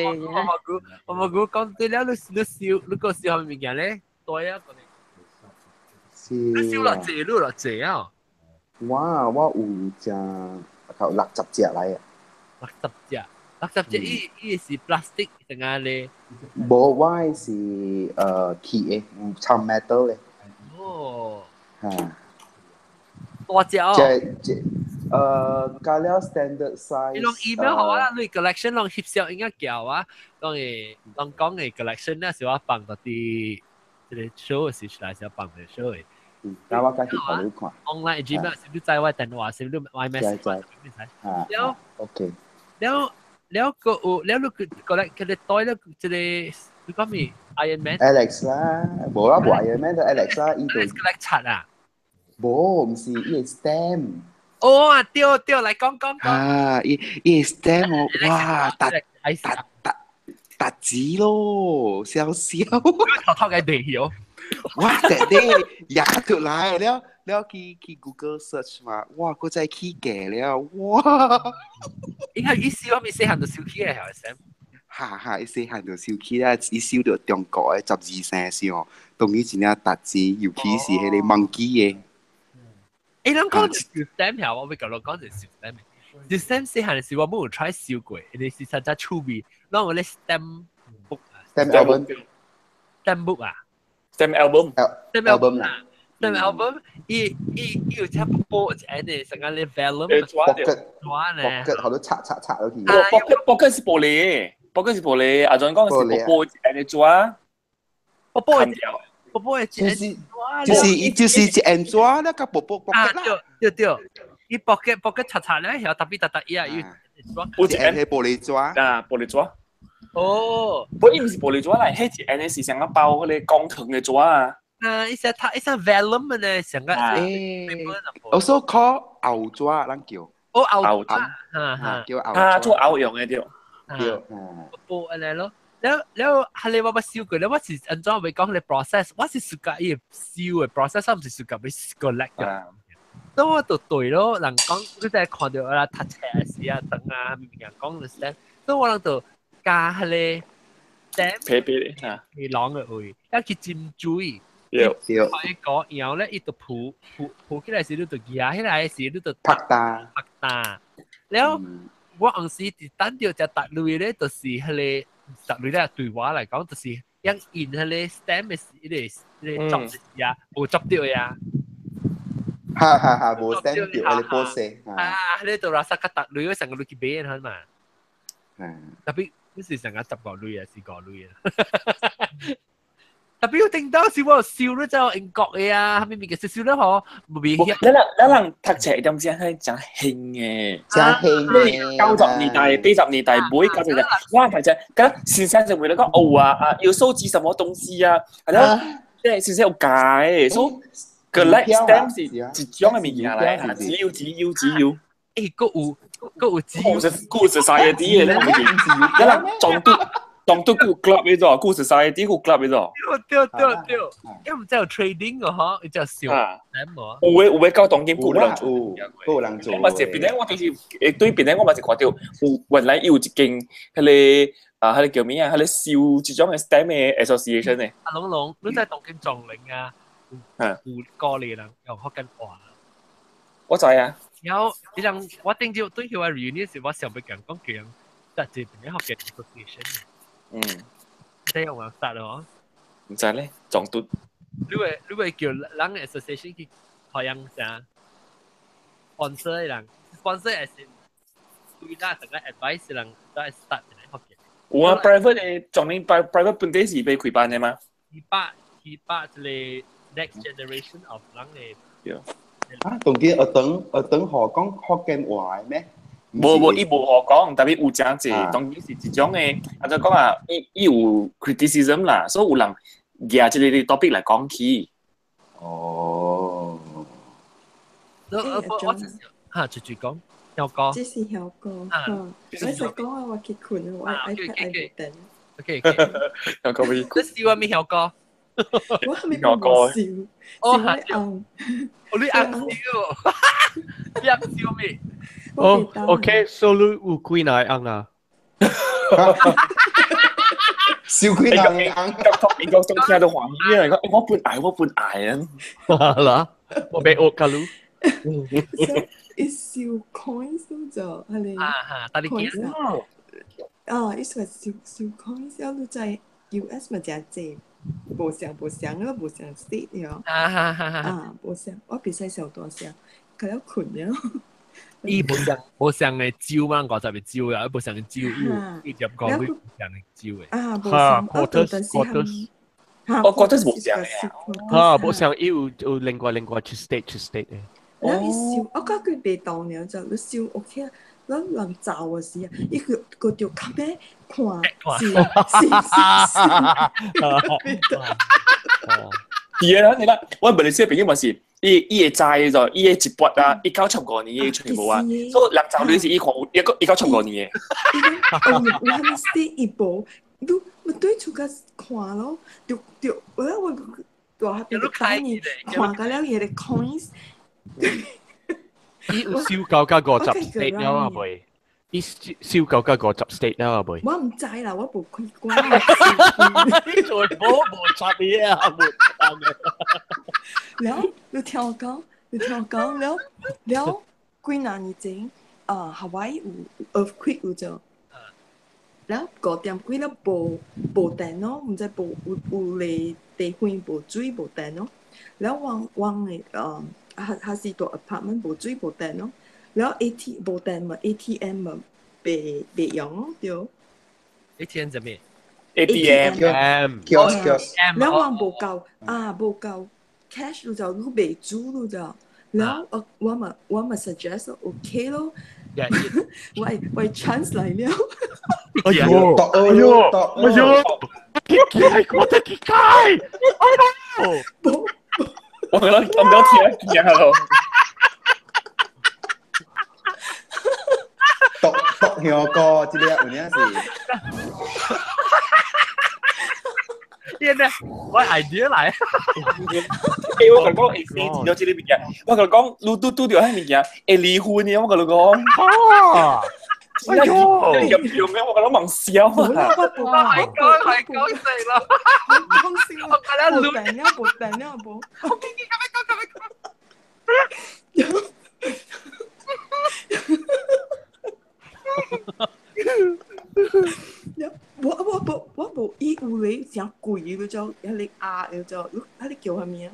冇講對了，你個笑係咪嘅咧？對啊，你笑落謝啊！我有隻60隻嚟啊！60隻，伊是 plastic 定係咧？冇，我是鐵嘅，唔參 metal 嘅。哦。嚇！多隻哦！加了 standard size。你用 email 好啊，你 collection 用翕相應該叫啊，當講嘅 collection 咧，是我放到啲即係 show 嘅時出嚟，是我放嘅 show 嘅。但我家己考慮看。online Gmail 是你在我電話，是你 iMessage。แล้ว OK。แล้วก็แล้วลูกก็เลยก็เลยต่อยแล้วจะได้ลูกก็มี Iron Man Alex 啦，冇啦，冇 Iron Man 就 Alex 啦，依度。Alex ก็เลยชัด啊冇，唔是，依係 stem。哦啊，對嚟講。啊，依係 stem 喎，哇，突子咯，笑。頭嘅地有。哇！แต่เด้อยากถูกไล่แล้วคี Google search มา哇ก็ใจขี้แก่แล้วว้า應該意思我咪細漢就燒起嘅係咪先？嚇！一細漢就燒起啦，一燒到中國嘅12生上，當然真係突子，尤其是迄個 monkey 嘅。你講就燒 stem 條，我咪講就燒 stem。燒 stem 細漢嘅時我冇有 try 燒過，你是實在趣味，攞我哋 stem book 啊 ，stem album 啊。stem album 啦。stem album，伊有只波一安尼，成個咧 vellum pocket 抓呢。pocket 好多擦落去。pocket 是玻璃，pocket 是玻璃。阿俊講嘅是波安尼抓，波掉。波就是一安抓那個pocket 啦。對，伊 pocket 擦咧，然後特別伊啊要抓。一安係玻璃抓。啊，玻璃抓。哦，不過伊唔是玻璃抓啦，係一安尼是成個包嗰啲鋼藤嘅抓啊。一隻 vellum 呢，成個also call 牛抓，咱叫。牛抓，叫牛抓。做牛用嘅對。波安尼咯。แล้วฮัลโหลว่าซิลกันแล้วว่าสิอันจ้าไป講你 process ว่าสิสุกะอีซิล嘅 process 唔是สุกะไป collect 嘅咁我就對咯人講你在看到啦讀冊時啊等啊明明講嘅 stand 咁我人就加ฮัลโหล stand 皮囊嘅位要去浸水可以講然後咧伊就鋪起來時你就壓起來時你就拍打แล้ว我嗰時啲單調就搭類咧就是ฮัลโหล實類咧對我嚟講，就是因印喺你 stem 嘅時，你執嘅時啊，冇執到呀。冇 stem 掉喺你波射。你度拉薩克特類，成個類去俾人嘛。特別嗰時成個10個類啊，10個類啊。特別要聽到笑喎，笑咗就英國嘅啊，係咪咪嘅笑咧？嗬，冇別。你人讀冊點先係講興嘅，講興嘅。90年代、80年代每90年代，哇！讀冊，咁先生就會嚟講哦啊，要收集什麼東西啊？係咯，即係先生有解，所以個 like stamp 是一種嘅物件嚟，只要。誒，個有只要。故事曬嘅啲嘢咧，一人撞到。當都顧 club 呢度，顧 society 顧 club 呢度。對，因為唔知有 trading 嘅嗬，你就少點喎。有嘅交當經冇人做，冇人做。我是邊咧？我就是對邊咧？我咪是看到原來有一間迄個迄個叫咩啊？迄個燒這種嘅 STEM 嘅 association 咧。阿龍，你在當經撞領啊？有過嚟人用福建話。我知啊。有你人我頂住對佢話 reunion 時，我上邊講佢但係邊咧福建 association。即係我答咯，唔知咧，撞到。你會叫人 association 去好像啥 sponsor 人 sponsor as in 對啦，成個 advice 人都係 start 嘅福建。有啊 ，private 嘅撞你 private 本地是被開辦嘅嘛？佢把你 next generation of 人嘅。當佢等何講福建話咩？冇，伊無好講，特別有真濟，當然是一種嘅，啊就講啊，伊有 criticism 啦，所以有人舉即個 topic 嚟講起。哦。我嚇住講，有講。這是有講，我實講啊，我結婚我 iPad 冇等。OK， 有講咩？你笑啊？咩有講？我係咪冇笑？哦，係你啱笑，你啱笑咩？哦 ，OK， so 你有幾耐啱啊？少幾耐啱？你講仲聽到話咩啊？我本愛啊！啦，我俾我卡路。is 小 coins 就係你。但你見is 小 coins 有都在 US 咪真係無上咯，無上 state 咗。無上，我比賽上多上，佢有困了。伊無上嘅招嘛，50嘅招啊，無上嘅招，伊入講佢無上嘅招嘅。無上，我覺得是我覺得是無上嘅。無上有另外出 state 嘅。然後伊笑，我覺得佢被當了就你笑 OK 啊，咱人走嘅時啊，伊個條卡咩看是。係啊，你睇，我問你先，邊個問事？伊會知就，伊會一撥啊，伊95年嘅全部啊，所以人走你是伊看一95年嘅。我係咪 stay 一步，都咪對出個看咯，就我大下邊個睇你看個了嘢嘅 coins。伊有燒夠加50 state 了啊未？伊燒夠加50 state 了啊未？我唔知啦，我冇開關。你全部冇插嘢啊！แล้ว你聽我講แล้ว幾年前ฮาวาย有 earthquake 有咗แล้ว5點幾了無電咯，唔知有嚟地方無水無電咯，แล้ววาง係是ตัว apartment 無水無電咯，แล้ว AT 無電嘛 ATM 嘛被用咯對。ATM 做咩 ATM kiosk แล้ววาง無夠 cash 就都未煮咯就，แล้ว我咪 suggest OK 咯，喂 chance 嚟了。哎呦，哎呦，哎呦，我的機械，哎呦，我覺得聽見咯。讀香歌，這個有呢是。呢我 idea 嚟。我同你講，你知道這個物件，我同你講，你拄着迄物件，會離婚嘅，我同你講。啊！哎呦，用嘅我覺得忙笑啊！係講死啦！冇病了，冇。我冇依有你成貴嘅就，一你嘅就，你叫係咩啊？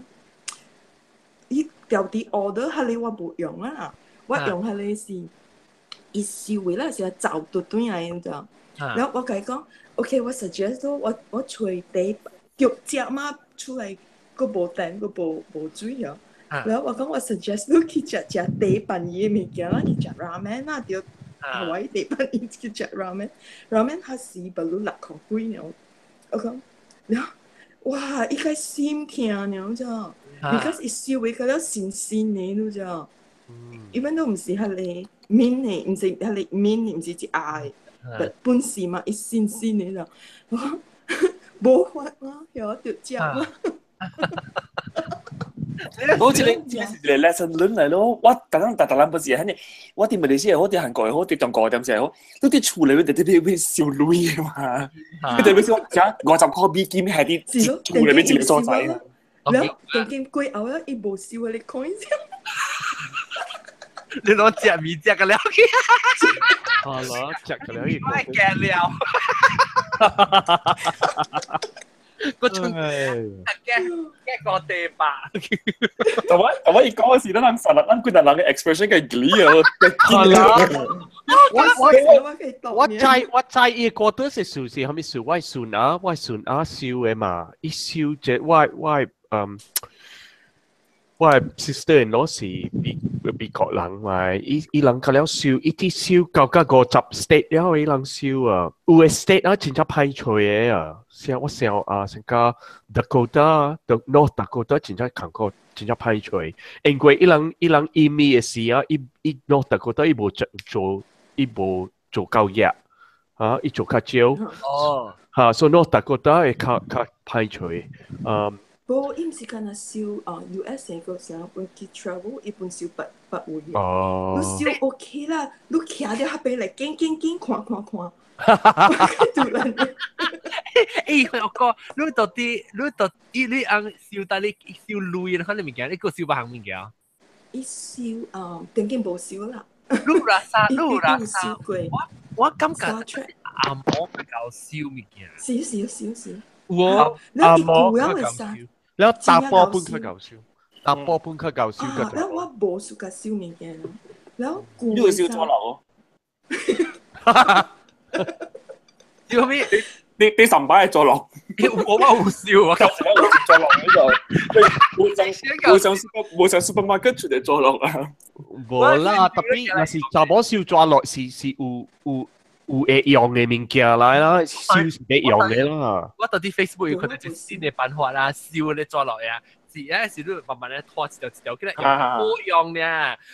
依掉啲 order 係你我冇用啊，我用係你是。一燒嘅啦，成日就到端嚟就，然後我同佢講 ，OK， 我 suggest 到我隨地腳隻嘛出嚟個無電個無水啊，然後我講我 suggest 到去食地板嘢物件啦，去食 ramen 啦，條海外地板嘢去食 ramen 係4不如6塊幾呢，我講，然後哇，依個心痛呢就 ，because 一燒嘅佢都新嘅咯就。even 都唔是係你面嚟，唔是係你面，唔是只嗌，本事嘛，一線嚟就，冇法啦，有條隻啦。好似你是一個 lesson learn 嚟咯，我特登不是係，我哋馬來西亞好，啲韓國又好，啲中國點時好，都啲處理佢哋啲會燒鐳嘅嘛，佢哋會講講50塊美金係啲處理俾自己所在啊。แล้ว定見貴牛啦，一部燒你講先。你攞隻面隻嘅料，攞隻嘅料，快嘅料，嗰種嘅個地板。同埋一講時，咱實力，咱幾人嘅 expression 嘅 glee 啊，我知伊個都是屬是係咪屬我順啊燒嘅嘛，一燒隻我 sister 攞時美國人嘛，伊人佢了燒，一啲燒到50 state 了，伊人燒啊，有個 state 啊，真正歹找嘅啊，我想啊，成個 Dakota、North Dakota 真正韓國真正歹找，因為伊人移民嘅時啊，伊 North Dakota 伊無做夠嘢，啊，伊做較少，嚇，所以 North Dakota 會較歹找，不，伊毋是干那燒USA 個時候會去 travel，一般燒8有嘢。你燒 OK 啦，你徛咗下邊嚟，見看。突然，我講，你到底你按燒但你燒鐳嘅，可能物件，你個燒白行物件。伊燒定見無燒啦。你燒過。我感覺阿毛比較燒物件。燒。我阿毛佢搞笑，你打波半佢搞笑，打波半佢搞笑嘅。แล้ว我無熟嘅燒物件，แล้วกู呢個燒咗樓。燒咩？你神擺係坐落，我好笑啊！坐落呢度，冇上 supermarket 出嚟坐落啊！冇啦，特別那是查某燒坐落是有會用嘅物件來啦，燒是會用嘅啦。我到啲 Facebook 有佢哋一新嘅辦法啦，燒你坐落呀，是有時都慢慢咧拖一條，佢哋好用嘅。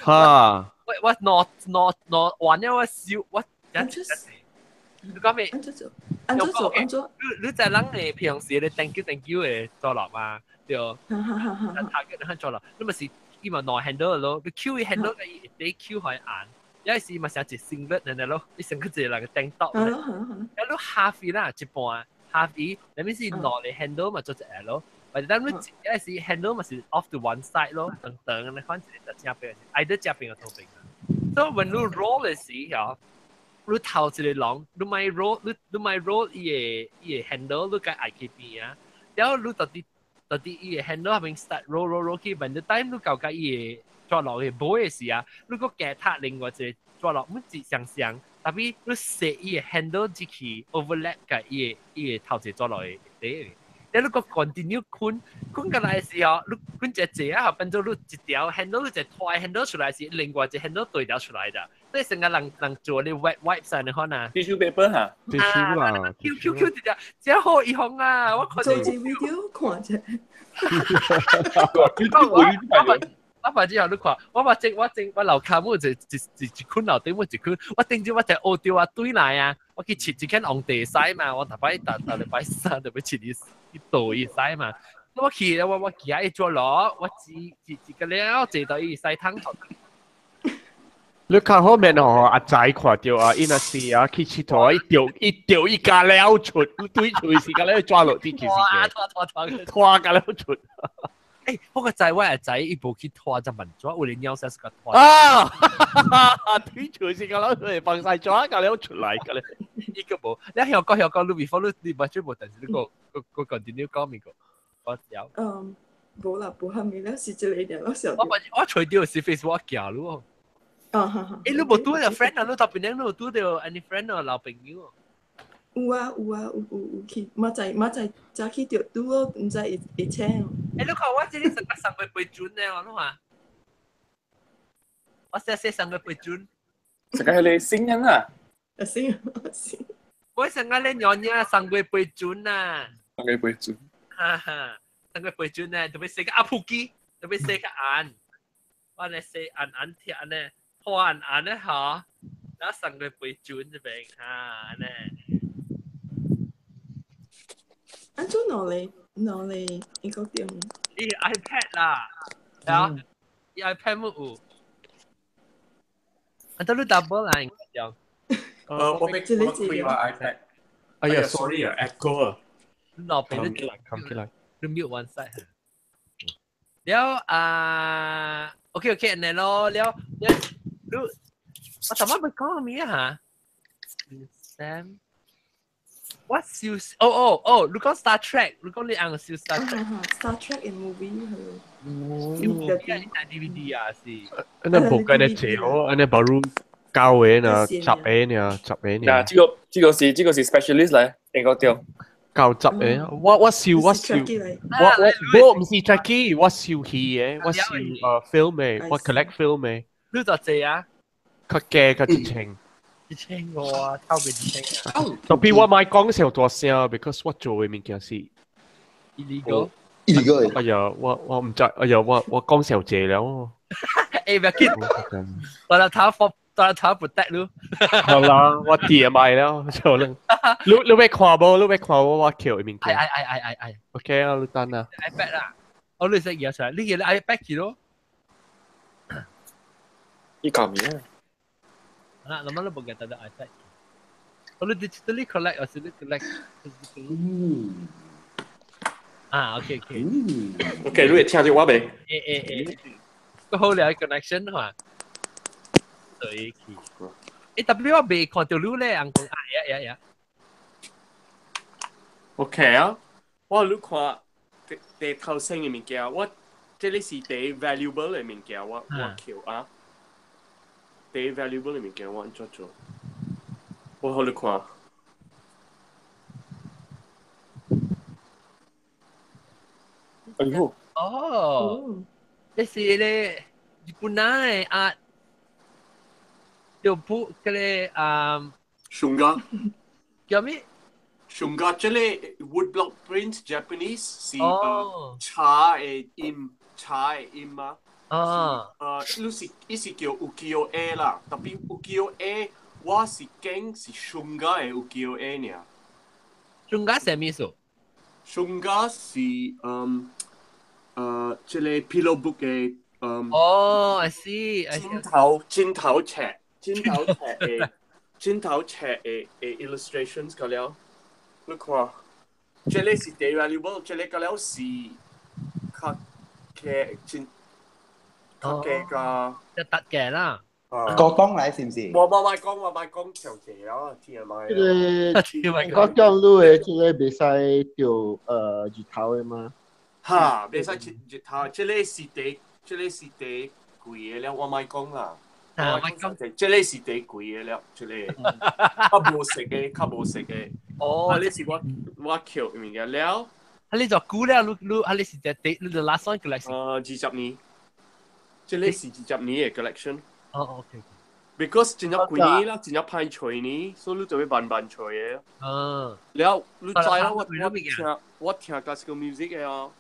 嚇！我攞玩咗我燒，我你講咩？安做？你就諗你平時你 thank you 嘅坐落嘛，對。下嘅你坐落，你咪是因為攞 handle 咯，你 Q handle 嘅你 Q 可以按。有時咪成一singlet 人哋咯，你成個字嚟嘅頂多，有攞 half 啦，一半 half，你咪是攞嚟 handle 咪做隻咯，或者等你有時 handle 咪是 off to one side 咯，等你看一個正邊，either 正邊或左邊。So when you roll 嘅時候你頭一個龍，你咪 roll，你咪 roll 伊個 handle，你該愛去邊啊？然後你到底伊個 handle 後面 start roll 去，by the time 你搞個伊個抓落去波嘅時啊，你個夾塔另外一個抓落唔係相，但係你設伊個 handle 只去 overlap 個伊個頭一抓落去啲。然後你個 continue 坤過來嘅時候，你坤只隻啊，變咗你一條 handle 你只拖 handle 出來是另外一隻 handle 對調出來的，所以成個人做啲 wet wipes 啊，你看啊 tissue paper 嚇，tissue 啦，QQ 直接真好以後啊，我看做隻 video 看啫。我發之後你看，我樓下冇一坤樓頂冇一坤，我頂住我隻澳雕啊堆來啊，我去切一間紅地西嘛，我大禮拜三就要切一道一西嘛，我去我記下一做攞，我自個了坐到一西湯頭。你看後面哦，阿仔看到啊，伊那是啊，去佚佗，一掉一架了出，對出時間咧抓落啲件事嘅，拖架了出。誒，嗰個仔我阿仔一部去拖就問咗，我連休息個拖。啊！對出時間攞出嚟放晒抓架了出嚟嘅咧。呢個冇，你香港你 before 你咪全部但是呢個 continue 講面個，我有。冇啦，冇後面咧是這裡嘅，我除掉是 Facebook 行咯。誒，你冇拄到 friend 啊？你特別你冇拄到 any friend 啊？老朋友。有去，馬仔早起着拄咯，唔知會請。誒，你看我這裡上個杯樽咧，我諗下，我寫上個杯樽。成個係你聲音啊？先。我成個咧樣上個杯樽啊。上個杯樽。哈哈，上個杯樽咧，特別寫個阿普基，特別寫個眼，我咧寫眼貼咧，拖眼咧嚇，然後上個杯樽這邊嚇咧。安怎攞嚟一個點？伊 iPad 啦，啊，伊 iPad 冇有。啊，都你 double 啦，應該有。我俾iPad。哎呀 ，sorry 啊 ，echo 啊。老邊你come 起來。你 mute one side。แล้วโอเคอันนี้แล้ว我ทำอะไรไปก่อนมีอะฮะ Sam What's you look on Star Trek ลูกก็เรียกStar Trek Star Trek in movie นี่ DVD อ่ะสิ อันนั้นบอกกันเนี่ยเจ๋ออันนั้นบารู9เองนะ10เองเนี่ย10เองเนี่ย這個是 specialist 嚟，應該對。9集嘅，我笑，我唔是 Jackie， 我笑戲嘅，我笑film 嘅，我 collect film 嘅。呢就借啊，佢嘅佢直情，直情我啊，偷佢直情啊。特別我買講時候大聲 ，because 我做嘅物件是 illegal。哎呀，我唔知，哎呀，我講時候借了。誒，唔要緊，我嚟頭 protect 你。好啦，我跌埋了，就能。你會看無？你會看我橋嘅物件？係。OK 啊，你等啊。iPad 啦，我你識嘢出嚟，呢個 iPad 幾多？呢個咩啊？嗱，咁樣都冇嘅，得 iPad。我哋 digitally collect 或者 collect physically。OK。OK，你會聽住我未？個好靚 connection 係嘛？對起。特別我未看到你咧，人講呀。OK 啊，我你看第頭先嘅物件，我這裡是第 valuable 嘅物件，我橋啊，第 valuable 嘅物件我做，我好你看。哎呦！哦，這是咧日本嘅啊，就鋪嗰個熊家叫咩？熊家這裡 woodblock print Japanese 是茶嘅音嘛？你是叫 ukiyo-e 啦，特別 ukiyo-e 我是驚是熊家嘅 ukiyo-e 呢。熊家係咩數？熊家是這裡 pillow book 嘅I see。尖頭尺嘅 illustrations 嗰了，你看，這裡是 day valuable， 這裡嗰了是較嘅個。就特嘅啦。高檔嚟是唔是？我講條姐啊，天咪。我講你嘅，即個袂使釣日頭嘅嘛？嚇，袂使日頭，即個是第貴嘅了，我咪講啦。即個是第貴嘅了，即個較無食嘅。哦，呢是我橋物件了。你做估了，你是你就 last one collection。20年，即個是20年嘅 collection。哦 ，OK。Because 真係貴年啦，真係派菜呢，所以你就要慢嘅。แล้ว你知啦，我聽 classical music 嘅啊。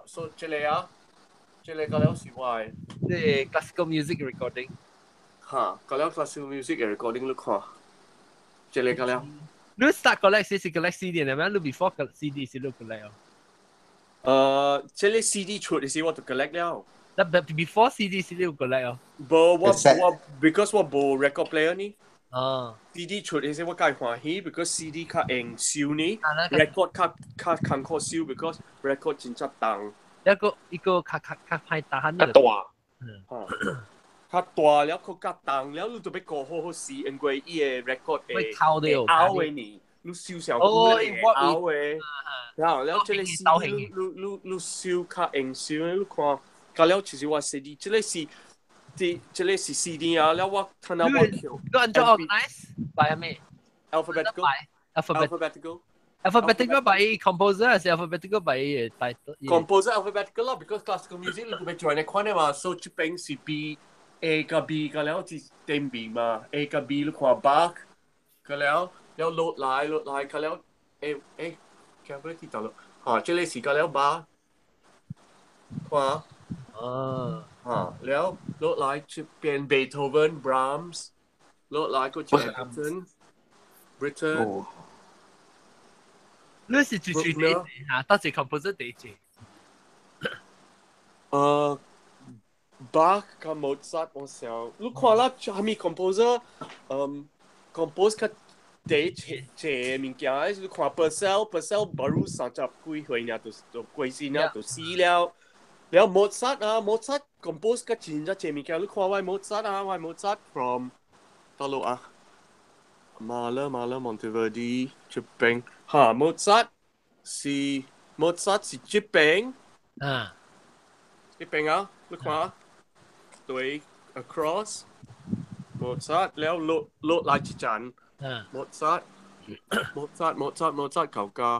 所以這個了是我即 classical music recording。個了 classical music 嘅 recording 你看，這個了。你 start collect 是 collect CD 係咪？你 before CD 是你 collect 這個 CD 出嘅時我就 collect 了。before CD 是你 collect 哦。because 我冇 record player 呢。CD 出嘅時我介歡喜 because CD 較容易燒呢 ，record 較艱苦燒 because record 真係重。一個較歹打較大。較大了，佢較重了，你就要過好試，因為伊個 record 會拗嘅呢，你燒上久會拗嘅。然後這個 CD 你燒較容易燒，你看，咁了其實我 CD，這個是 CD 啊，了我睇到我橋。你按照 organize by 咩 ？Alphabetical by composer 還是 alphabetical by composer alphabetical 啦 ，because classical music 你會做呢款嘅嘛，所以這邊是 B。A กับ B ก็แล้วที่เต็ม B มา A กับ B ลูกขวา Bach ก็แล้วโหลดไลน์ก็แล้วแค่ไม่ที่ต่อแล้วเจเลสีก็แล้ว Bach ขวาแล้วโหลดไลน์จะเป็น Beethoven Brahms โหลดไลน์ก็จะเป็น Britain 你是最第一嚇，當時 composer 第一Bach กับ Mozart 我想，你看啦，係咪 composer，compose 嘅第一物件，你看 Purcell baru 30幾歲呢，就過世呢，就死了。แล้ว Mozart compose 嘅真係物件，你看喂 Mozart from 到路啊 Mahler Monteverdi 這邊Mozart 是這邊這邊啊，你看。對 across Mozart แล้วโลลายจิจัน Mozart เก่ากา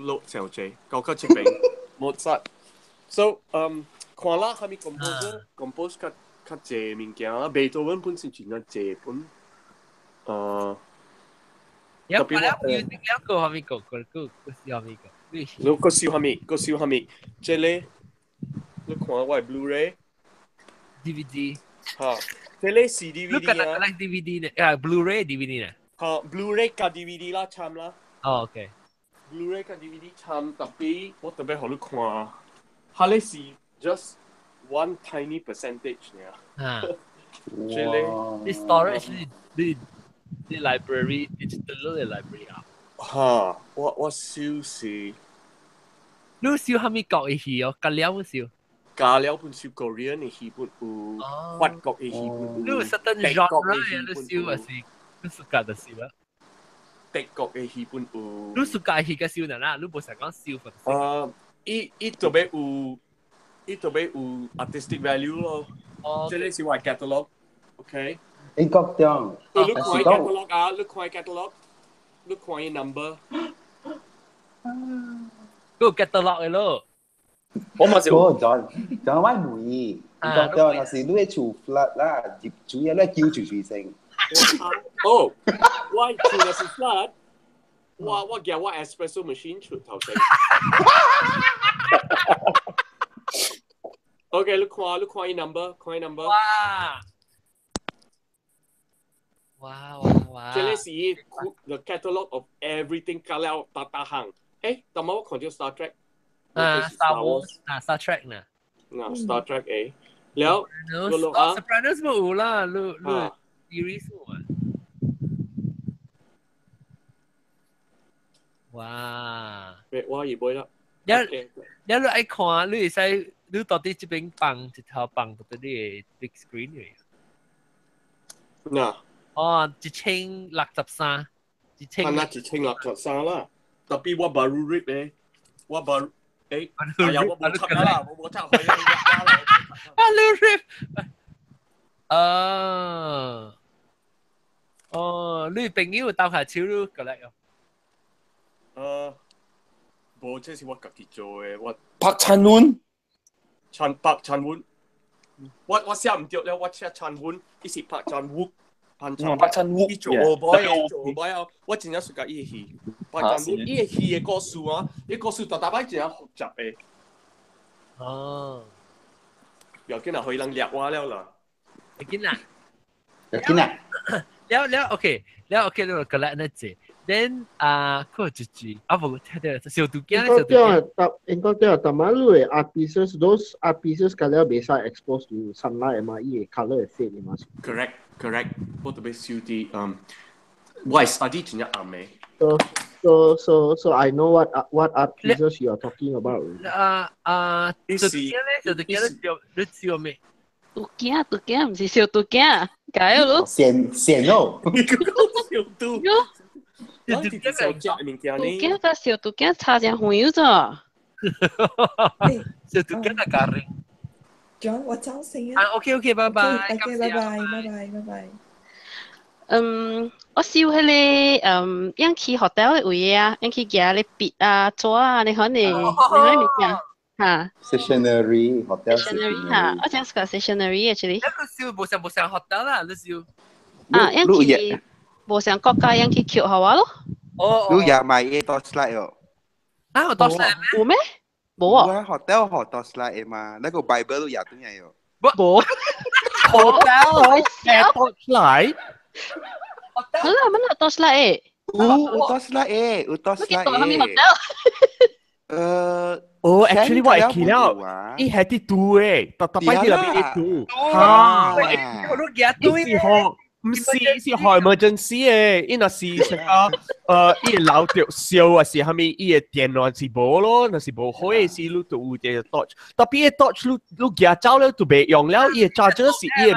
โลเสี่ยวเจเก่าก็จะเป็น Mozart so ควาล่าเขามี compose กับเจมิงเกียร์เบโธเวนพุ่นสิจริงๆเจพุ่นแล้วก็เขามีก็ลูกก็ซิวฮามิเจเล่你看我係 Blu-ray、DVD， 這類是 DVD 啊。你講 DVD 呢？Blu-ray DVD 呢？Blu-ray 加 DVD 啦，參啦。OK。Blu-ray 加 DVD 參，特別我特別好你看，佢哋是 just one tiny percentage 呢。這類。啲 storage 啲 library digital 嘅 library 啊。我燒是。你燒係咪國嘅戲哦？加料唔燒？加料本燒 Korean 嘅戲本有，法國嘅戲本有，你有 certain genre 嘅你燒還是你暑假就燒啦？德國嘅戲本有。你暑假戲嘅燒人啦，你冇成講燒法。伊特別有 artistic value 咯。即係是話 catalog，OK？英國中。你看 catalog 啊，你看 catalog，你看 number。個 catalog 嘅咯。我嘛是有，John 歪梅，講到那時你係做 flat 啦，主要咧叫住聲。哦，我做的是 flat， 我叫我 espresso machine 出頭先。OK， 你看 number，哇！這裡是 the catalog of everything 加了大行。但係我看到 Star Trek。Star Wars，Star Trek 呢？Star Trek แล้วSopranos 冇有啦，你 series 冇啊？哇！我而背啦。你愛看，你會使你到底这边放一条放到啲 big screen 嚟？嗱，哦，1063，係啦，1063啦。特別我冇 read 咧，我冇誒，係呀，我冇插啦，我冇插去啦。啊，你 read？你朋友鬥下手都過嚟哦。冇，這是我自己做嘅，我拍陳碗，拍陳碗，我寫唔到咧，我寫陳碗，伊是拍陳碗，拍陳碗，伊做唔啊，我真係熟悉伊戲，拍陳碗，伊戲嘅故事啊，伊故事大擺真係複雜嘅。哦，又見啊，可以人掠我了啦，又見啊，了 OK，了 OK， 了過來那隻。Then 佢自己冇睇到小杜驚，應該都係特別路嘅 art pieces，those art pieces 佢哋未使 expose to sunlight 嘛，伊嘅 color 係 fade 嘛。Correct，我特別少啲我係 study 真係啱嘅。So I know what art pieces you are talking about. 小杜驚咧，你知咩？杜驚唔是小杜驚，解咯。線咯。小杜。杜驚個小杜驚差點紅油咋？小杜驚係假嘅。John， 我走先啊。OK， 拜拜。OK， 拜拜。我燒喺你樣去 hotel 嘅位啊，樣去夾你筆啊、紙啊，你可能物件嚇。Stationery hotel。Stationery 嚇，我講係個 stationery actually。一個燒冇上 hotel 啦，你燒。樣去。冇上國家樣去橋好啊咯。你也買嘢多 slide 哦。我多 slide 咩？冇咩？冇啊。我 hotel 學多 slide 嘛，那個 Bible 都也都有。冇。hotel 誒多 slide。好啦，乜多 slide 有多 slide 有多 slide。actually 我係記了，伊係啲圖誒，特別啲入邊啲圖。嚇，我都記得對。唔是 emergency 嘅，因為是成個伊老掉燒啊，是係咪伊嘅電腦是冇咯，那是冇開是你都有啲 touch，特別嘅 touch 你夾走咧就別用了，伊嘅 charger 是伊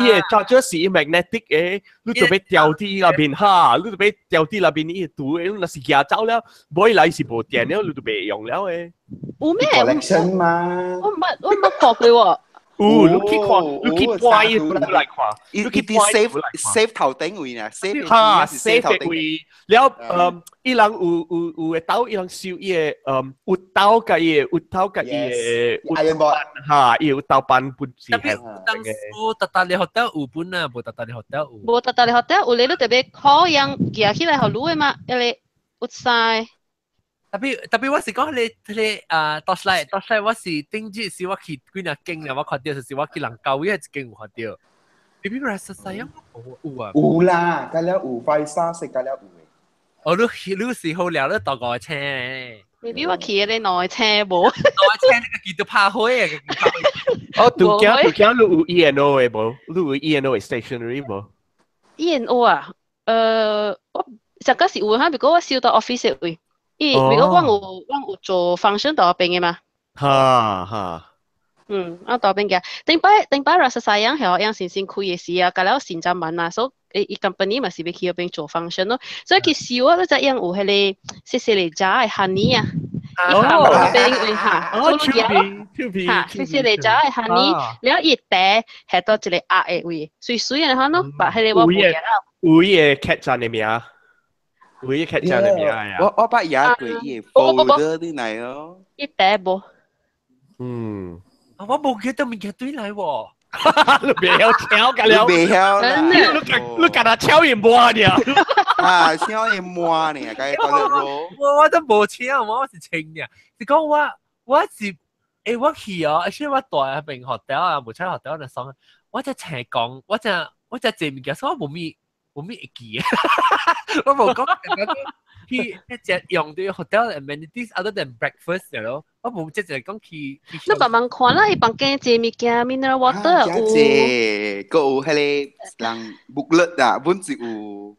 嘅 charger 是 magnetic 嘅，你就別掉啲那邊哈，你就別掉啲那邊伊嘅圖嘅，那是夾走了，冇嚟是冇電了，你就別用了嘅。有咩 collection 嘛？我冇學過喎。你keep quiet 唔嚟看，你 keep save 頭頂位呢 ，save 嚇 save 嘅位，了伊人有會刀，伊人燒伊嘅有刀嘅iron board 嚇，伊有刀板本事。特別當時特特你學得有本啊，冇特特你學得有。冇特特你學得有，你都特別可樣夾起來好攞嘅嘛，因為有晒。特別我是講你多slide 我是頂住是我去幾日經啊，我看到就是我去人教會一經有看到。Maybe 我實際有啊？有啦，加了有快沙食加了有嘅。哦，你時候聊得到個車。Maybe 我去你內車冇。內車呢個叫做拍開啊！哦，杜驚你有 E&O 嘅冇？你有 E&O 嘅 stationery 冇 ？E&O 啊？我實嗰時有嚇，如果我燒到 office 位。如果我有做 function 到邊嘅嘛，我到邊嘅，頂擺rasa sayang 係我樣先開嘅事啊，隔咗先就問啊，所以 company 咪是俾佢嗰邊做 function 咯，所以佢少啊，都就樣有係你細細嚟揸係 honey 啊，一行嗰邊嚇，細細嚟揸係 honey，然後一袋係到一個壓嘅位，水嘅可能把係你我冇嘢啦，有嘅 cat 站嘅名。會劇集裏面啊！我把嘢佢嘢 folder 啲嚟咯，一袋冇。我冇記得面嘅堆嚟喎。你別曉挑㗎了，別曉，你夾他挑嘢摸呢？啊，挑嘢摸呢，梗係講得我都冇挑，我是清嘅。你講我是我去啊，雖然我大喺邊學校啊，冇出學校就爽。我就成日講，我就做物件，所以我冇咩會記啊！我冇講佢一隻用啲 hotel amenities other than breakfast 嘅咯，我冇即係講佢。你慢慢看啦，伊房間借物件 mineral water 有。借，個有迄個人 booklet 啊，本子有。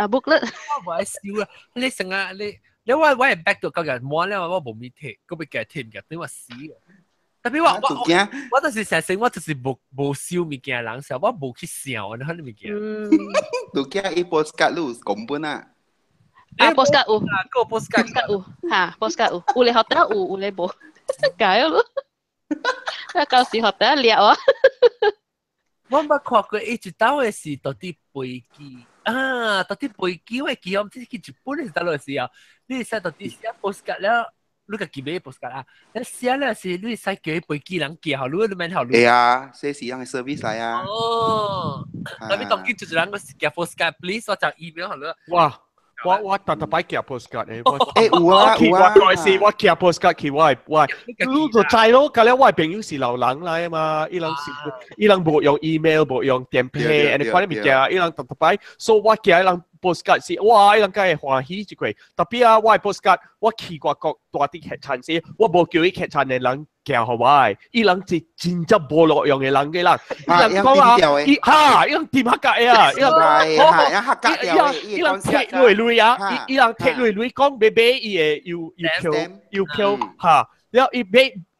booklet。我唔係笑啊！你成日你我係 back 到今日摸咧，我冇咩睇，嗰邊嘅睇唔嘅，你話死啊！特別我就是成成我就是無燒物件人時候，我無去燒啊，你物件。都驚一 postcard lu 講本啊。postcard 有，個 postcard 有，嚇 postcard 有，有咧學得有咧無，解咯。到時學得了啊。我冇看過一道嘅是到底飛機啊，到底飛機嘅機我唔知去日本嘅到落時候，你使到底寫 postcard 了。你個記咩 postcard 啊？你寫咧是你使叫飛機人寄好，你都免好。係啊，這是樣嘅 service 嚟啊。哦，但係當佢就人個寄 postcard please，我就 email 好了。哇！我特擺寄 postcard 誒，有啊有啊。我是我寄 postcard 去我，你就知咯。隔離我朋友是老人嚟啊嘛，伊人冇用 email，冇用電話，誒你快啲物件，伊人特擺，所以我寄伊人 postcard 是，哇！伊人梗係歡喜一個。特別啊，我 postcard 我去過各大啲客餐時，我冇叫啲客餐嘅人寄好我，伊人是真正冇落用嘅人嘅人。伊人講啊，伊人點客格啊，伊人係客格掉，伊人貼累啊，伊人貼累講俾伊嘅要票嚇，然後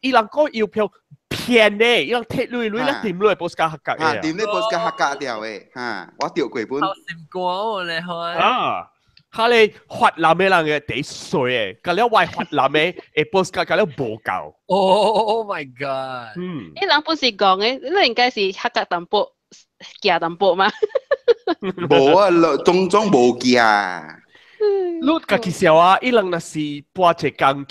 伊人講要票。騙咧，伊人貼累咧，點累 postcard 客格嘅。點咧 postcard 客格掉嘅，嚇，我掉過本。好心肝喎你開。啊，下嚟越南嘅人嘅地水嘅，隔離外越南嘅postcard 隔離無夠。Oh my god！啲人本是講嘅，你應該是客家淡薄，假淡薄嘛。冇啊，種冇假。你家己笑啊，伊人那是半隻工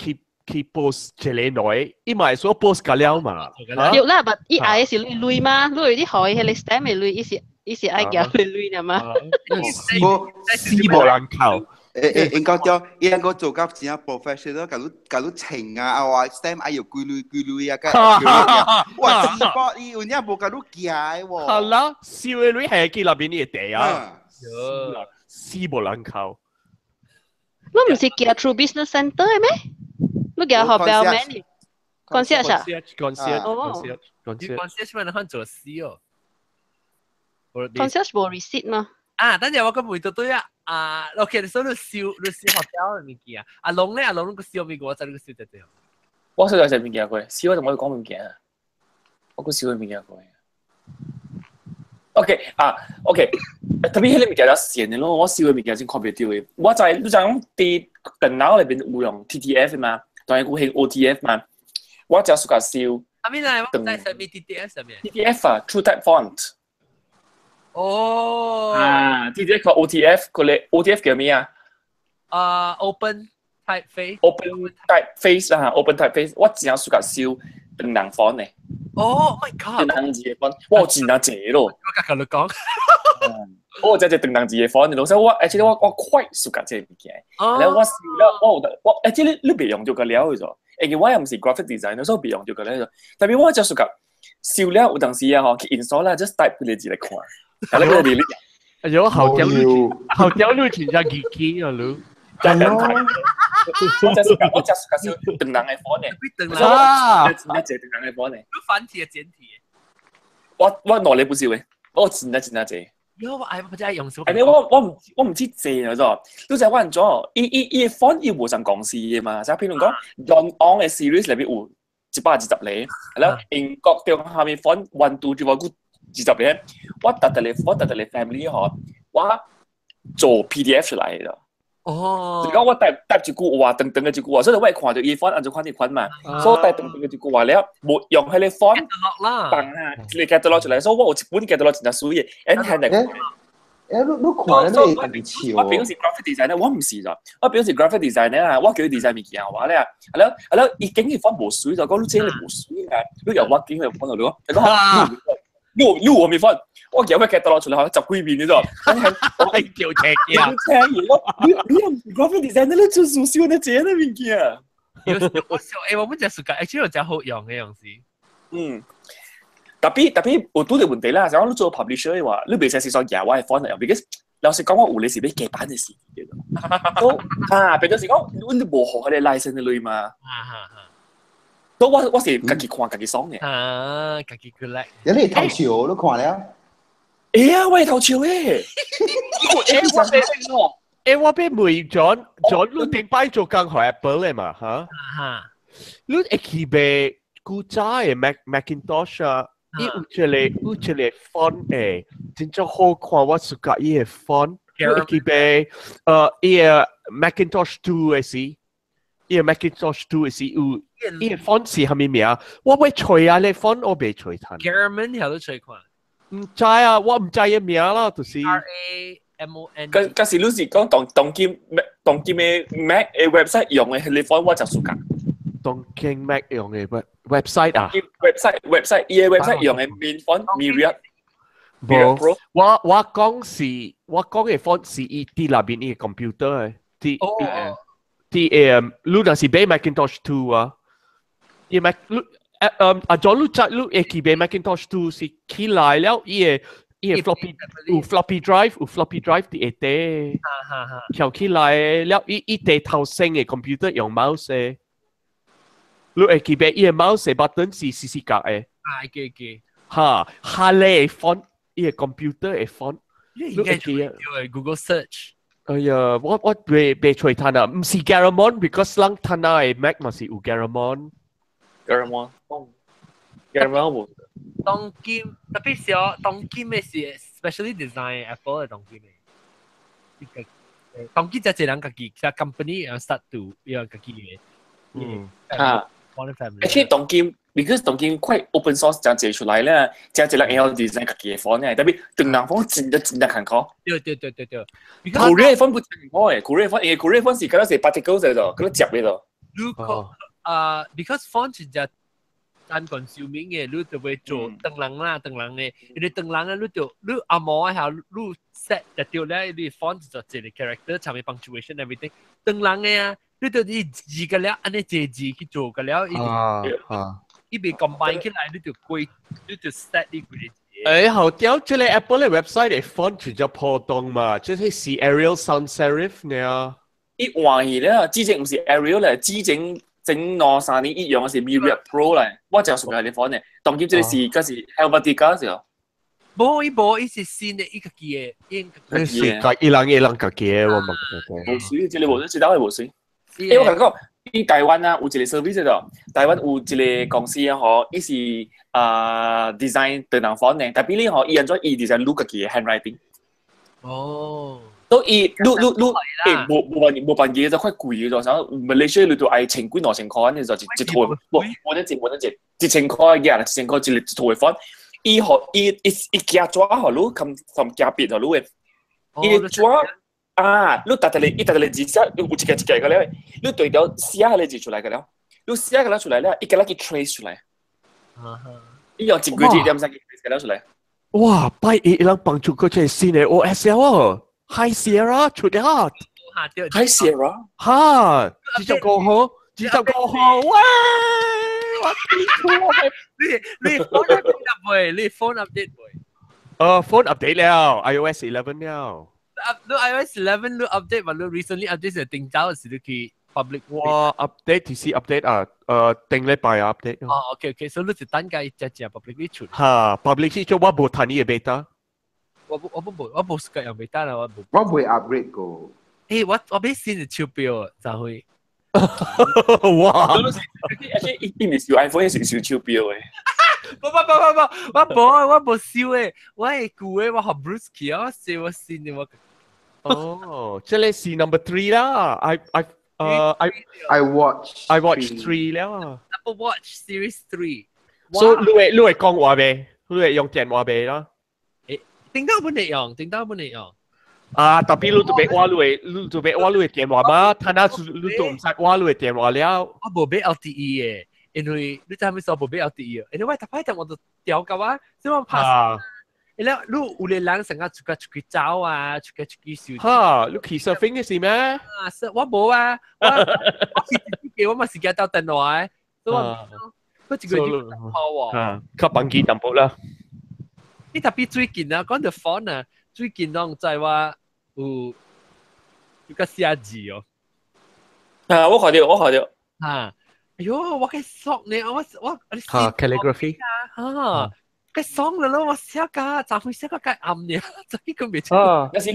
去 post 一個內，伊咪所 post 㗎了嘛。有啦，但伊愛是累嘛，累啲海係你 stem 係累，伊是愛叫你累㗎嘛。死無人靠。應該叫伊個做甲真啊 professional，假如情啊，話 stem 愛要規律啊，哇！字幕伊有啲無假如假喎。係啦，笑嘅女係記入邊啲地啊，死無人靠。你唔是叫 True Business Center 係咩？你叫學表咩？concierge 啊？concierge 咪能做事哦。concierge 冇 receipt 嘛？啊，等陣我個回到對啊，OK， 你所以你笑學表嘅物件啊，阿龍咧，阿龍個笑面我真係個笑得最好。我笑就係物件佢，笑就唔可以講物件啊，我個笑嘅物件佢。OK， 特別係你物件有線嘅咯，我笑嘅物件先看別掉嘅。我就係你就講啲電腦裏邊有用 TTF 嘛。當然佢係 OTF 嘛，我就暑假笑。阿邊係我喺上面 TTF 上面。TTF 啊 ，True Type Font。哦。TTF 個 OTF 個咧 OTF 叫咩啊？Open Typeface。Open Typeface 啊 ，Open Typeface， 我真係暑假笑電腦 font 嘅。Oh my god！ 電腦字嘅 font， 哇，真係正咯。我同你講。我就係電腦字嘅 font，老實我actually我 quite 暑假這物件。然後我笑了，我actually你別用咗個了嘅啫。因為我又唔是 graphic designer，所以別用咗個了咗。特別我就暑假笑了，有陣時啊，嗬，去 install 啦 ，just type 佢哋字嚟看。係啦，佢哋哎呦，好屌你全家機器啊，你。真係我就暑假笑電腦嘅 font 嘅。啊！真係電腦嘅 font 嘅。都繁體嘅簡體。我內裏不是嘅，我真係正。有我不知用手。我唔知正啊啫，都就係揾咗，伊 font 要無上講事嘅嘛，就譬如講 Don On 嘅 series 裏邊有120嚟，係啦，英國對下面 font 1 2 3 4 20嚟，我特特嚟 family 嗬，我做 PDF 出嚟嘅。哦。如果我帶住句話等嘅句話，所以我係看到伊 font 按照看啲款嘛，所以我帶等嘅句話咧，冇用喺你 font bằng啊，你 catalog 出嚟，所以我有一本 catalog 真係屬於 end hand 嚟。你看你係潮。我表示 graphic designer， 我唔是咋，我表示 graphic designer 啊，我叫佢 design 物件嘅話咧，係咯，伊竟然 font 冇水就講你真係冇水啊，你由我竟然 font 到你講，你我未 font。我叫佢 catalog 出嚟，十幾遍嘅啫。我係叫赤嘅。你又唔 graphic designer， 你做數少啲正啊物件。我笑，我本隻暑假actually真好用嘅樣子。特別有拄到問題啦，就講你做 publisher 嘅話，你未使試咗嘢，我係 font 嚟，because 老實講，我有你是俾幾版嘅事嘅。都變咗是講，你冇學佢哋 license 嘅類嘛。都我是自己看自己爽嘅。自己佢叻。有你頭潮都看了。我係頭潮嘅。我俾梅John 你定擺做工學 Apple 嘅嘛嚇？你會去俾古早嘅 Macintosh 啊，有一個 font 誒，真正好看，我suka 伊個 font。我記得伊個 Macintosh 2嘅時，伊個 Macintosh 2嘅時有伊個 font 是係咩名？我未吹啊，你 font 我未吹彈。Garamond 有都吹看。唔知啊，我唔知伊名啦，就是。RAMON。嗰時你是講當今嘅 Mac 嘅 website 用嘅你 font 我就suka。當今 Mac 用嘅 website 啊？website 伊個 website 用嘅 main font Myriad。冇，我講嘅 font 是伊啲那邊伊個 computer 嘅，啲你若是買 Macintosh 2啊，伊 Mac 啊，咗你會記買 Macintosh 2是起來了，伊個 floppy drive 啲一啲，翹起來了，伊啲頭先嘅 computer 用 mouse 嘅，你會記買伊個 mouse 嘅 button 是四四格嘅，記，嚇，下咧 font。伊個 computer 嘅 font，你應該做 Google search。哎呀，我未吹彈啊，唔是 Garamond，because 啷彈啊嘅 Mac 嘛是有 Garamond。Garamond 冇。當今特別少，當今嘅是 specially design Apple 嘅當今嘅。當今就係人家己，即係 company start to 有家己嘅。actually 當今。because 當今快 open source 這樣寫出來咧，這樣子咧 要 design 自己嘅 font 咧，特別東南方真係看過。對。Korea 嘅 font 不真好誒，Korea 嘅 Korea 嘅 font 是嗰啲 particles 嚟咗，嗰啲夾嚟咗。如果because font 真係單 consuming 嘅，你就會做燈籠嘅，你燈籠咧，你按摩一下，你 set 就掉咧，你 font 就這啲 character，上面 punctuation everything， 燈籠嘅啊，你就啲字嘅了，安尼字去做嘅了，伊被 combine 起來，你就 set 呢個字。誒，好屌！這個 Apple 嘅 website 嘅 font 就叫破洞嘛，即係 Arial sans serif 呢。伊懷疑咧，之前唔是 Arial 咧，之前整2-3年一樣嘅是 Myriad Pro 咧，我就屬係你 font 咧。當然，這個是嗰是 Helvetica 時候。冇，伊是新嘅一個機嘅，是一人個機嘅，我冇覺得。冇水，這裡冇，這單係冇水。誒，我感覺。喺台灣啊，有一個 service 咗，台灣有一個公司啊，嗬，伊是design 電腦 font 嘅，但係呢，嗬，伊人咗伊 design 錄嘅 handwriting。哦。所以冇辦嘢就快貴咗，想Malaysia你都係千幾2,000塊，你就一套，冇得1,000塊嘅，1,000塊一套嘅 font。伊夾咗嗬，你咁夾別嗬，你伊咗。你搭嚟字寫，有一個嘅咧，你對條寫下嚟字出來嘅了，你寫嘅啦出來咧，一個啦佢 trace 出來，伊用正規字點先 trace 嘅啦出來。哇，拜一人幫助佢出先嘅 OSL 啊 ，Hi Sierra 出嚟啊 ，Hi Sierra， 嚇，只就過好，喂，我你 phone update 未？phone update 了 ，iOS 11了。你 iOS 11你 update 嘛？你 recently update 就定咗時去 public。哇 ，update 提示 update 啊，定禮拜 update。哦 ，OK， 所以你就等緊只 public 出。嚇 ，public 出我冇睇呢個 beta。我冇試過用 beta 啦，我會 upgrade 個。誒，我俾先係超標就會。哇！一年少 iPhone 一時少超標嘅。我冇笑誒，我係估誒，我學 Bruce 啊，笑我先嘅我。哦，這裡是 number 3啦。I watch 3啦。Apple Watch Series 3。所以你會講話未？你會用電話未啦？誒，點解唔嚟用？啊，特別你做咩話你會電話嘛？睇下你做唔識話你會電話了。我冇俾 LTE 嘅。因為你知唔知我冇俾 LTE 啊？因為特別就我就掉㗎話，所以我怕。你有啲人成日出去走啊，出去笑。嚇，你騎 surfing 嘅事咩？我冇啊，我自己我咪時間到電話嘅，所以我自己要好喎。吸棒機淡薄啦。你特別最近啊，講到 phone 啊，最近就係話有個寫字哦。我看到。嚇！哎呦，我嘅索你，我calligraphy 嘅爽啦咯，我寫㗎，就會寫個暗嘅，就呢個未出。有時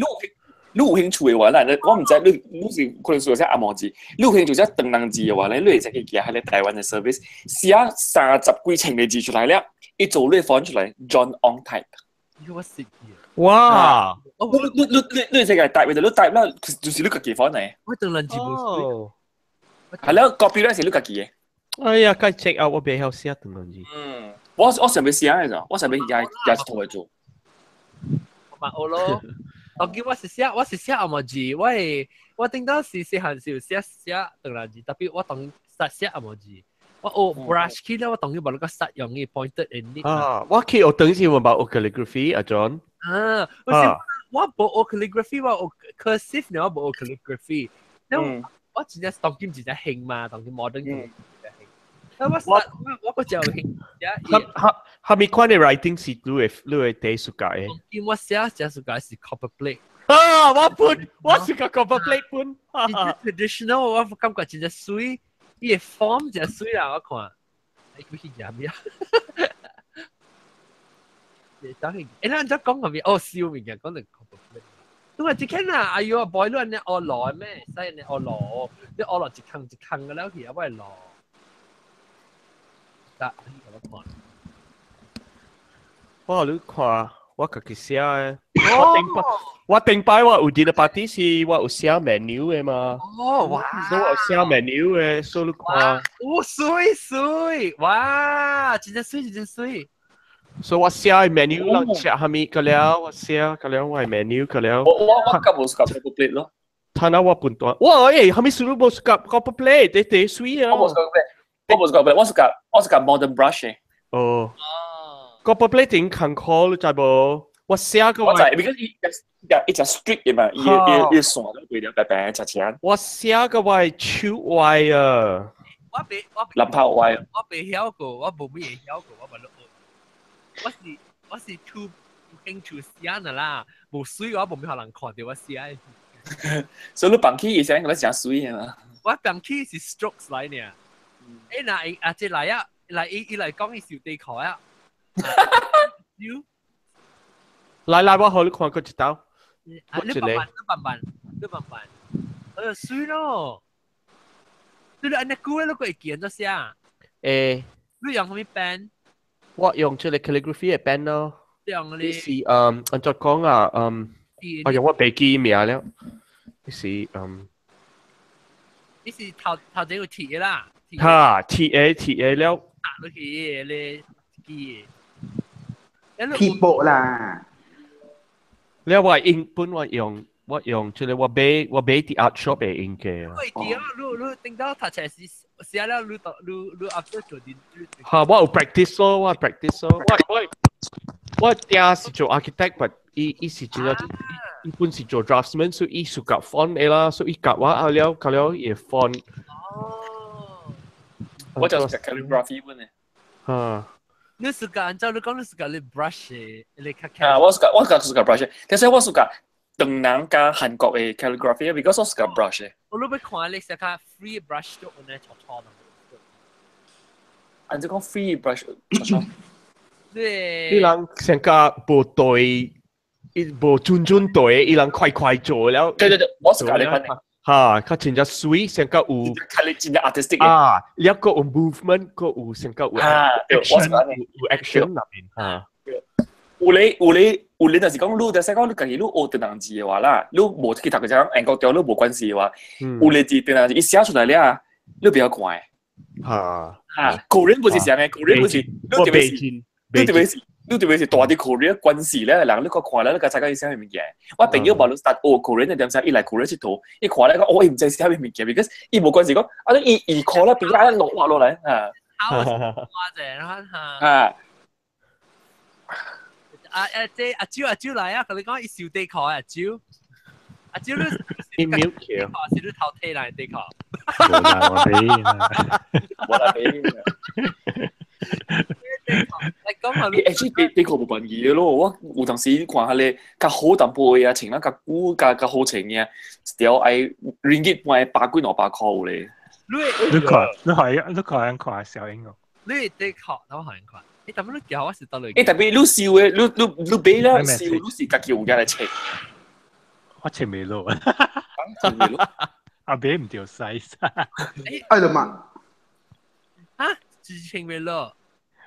你有興趣嘅話咧，我唔知你是可能說只阿毛字，你有興趣只鄧能字嘅話咧，你會就可以寄喺你台灣嘅 service， 寫30幾千嘅字出嚟咧，一做你放出嚟 John on type。我識嘅。哇！你這個 type 你 type 啦，就是你自己放嚟。我鄧能字冇。係啦 ，copy 咧是你自己嘅。哎呀，該 check out 我背後寫鄧能字。我上邊寫嘅咋，我上邊也一套嚟做。我咯。我記我是寫阿毛字，我頂到是細漢時寫鄧能字，特別我當實寫阿毛字。我brush 起咧，我當然冇嗰個實用嘅 pointed and neat。啊，我記我當時我冇 calligraphy 阿 John。我冇 calligraphy，我 cursive 呢，我冇 calligraphy。我真係當今真係興嘛，當今 modern 嘅興。我個就興。係咪款嘅 writing 是你會第一個嘅？我寫第一個是 copper plate。啊，我是個 copper plate 本。traditional 我感覺真係水，伊個 form 真係水啦，我看。佢係點呀？咱再講下面，笑面嘅講成 copper plate。因為只看啊，哎呦，boy 你呢學羅咩？使人學羅，你學羅一坑一坑嘅了，佢有咩羅？得，我看。哇！你看，我自己寫嘅。我頂擺我有啲嘅 party 是我有寫 menu 嘅嘛。哇！所以我有寫 menu 嘅，所以你看。水，哇！真水。所以我寫 menu 啦，寫下面個了，我寫個了，我係 menu 個了。我夾冇夾 copper plate 咯。睇下我半段。哇！下面輸入冇夾 copper plate，你水啊！我冇夾 plate，我是夾 modern brush 嘅。哦。copper plate 點看 call 你知冇？我寫個我知 ，because 一隻 street 嘅嘛，一線都對了，白白斜斜。我寫個我係超壞啊！林炮壞。我未曉過，我冇咩曉過，我咪咯。我是 too 興趣寫嘅啦，冇水我冇咩可能看到我寫。所以你放棄以前嗰啲寫水嘅嘛？我放棄是 strokes 嚟呢。嗱，即嚟啊，嚟講係小地球啊。來，我好你看個一刀。你笨，水咯。你按你估你個意見咗先。你用咩 pen？我用出嚟 calligraphy 嘅 pen 咯。你是按照講啊，我用我背記名了。你是頭前要貼嘅啦。嚇，貼了。打落去你記。貼簿啦。แล้วว่าอิงปุ่นว่า用出嚟我買啲 art shop 嘅อิง嘅。喂，點啊？你頂到讀冊時寫了，你 after 做啲。嚇，我有 practice 咯，我 practice 咯。我爹是做 architect，但伊是做伊本是做 draftsman， 所以伊屬夾 font 嘅啦，所以伊夾我後了伊 font。我就係 calligraphy 本嘅。嚇。你是個按照你講，你是個你 brush 嘅，你卡。我是個 brush， 但是我是個東南加韓國嘅 calligraphy，because 我是個 brush。我都要看你是個 free bruch 都按呢錯的。按照講 free brush 錯。對。伊人成個部隊，部準隊，伊人快做了。對，我是個你講嘅。嚇，佢真係水，成個有，真係 artistic 嘅。一個有 movement，個有成個有 action 入邊嚇。有你就是講，你就是講你自己你學電腦字嘅話啦，你冇其他嘅講英國調你冇關係嘅話，有你字電腦字一寫出來咧，你比較快。嚇，Korean 不是這樣嘅，Korean不是，你特別是大啲 Korean 軍事咧，人你個看咧，你個睇緊啲寫咩物件？我朋友話你 start Korean 嘅點寫，伊來 Korean 佚佗，伊看咧講，我唔知寫咩物件 ，because 伊冇關係講，你伊看咧，邊拉落落嚟啊！即阿蕉嚟啊！佢哋講伊小地球啊，阿蕉你秒橋，是你頭睇嚟地球。冇啦，你地球冇關係嘅咯，我有陣時看下你較好淡薄嘅啊，情啦較古較好情嘅，條係 ringgit 賣百幾兩百塊咧。你看小英哦。你地球我可能看。但係你叫我是到嚟。特別你笑嘅，你俾啦笑，你是自己有嘅嚟切。我穿未落啊，阿伯唔條 size。哎呀媽！啊，自穿未落。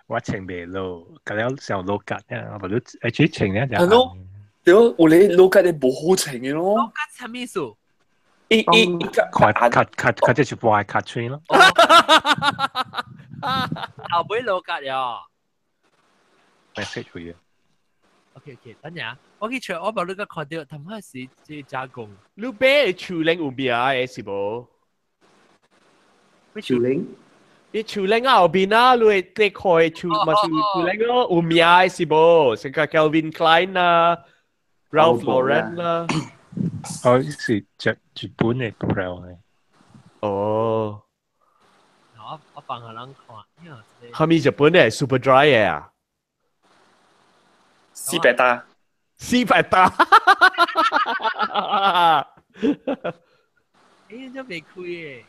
我穿未落，咁樣上老格啊，我都誒穿咧就。係咯，屌，我哋老格你冇好穿嘅咯。老格係咩數？cut 即係全部係 cut 穿咯。後尾老格呀。message 佢嘅。OK， 等下，我去找我把那個看到，他們是即加工。你俾處理有咩啊？是冇？處理？你處理啊後邊啊，你你開處嘛是處理咯，有咩啊？是冇？成個 Calvin Klein 啊 ，Ralph Lauren 啦。哦，是日本嘅 brand 嘅。哦。我幫下人看，係咪日本嘅 Super Dry 嘅啊？斯百達，斯百達，誒都未開嘅，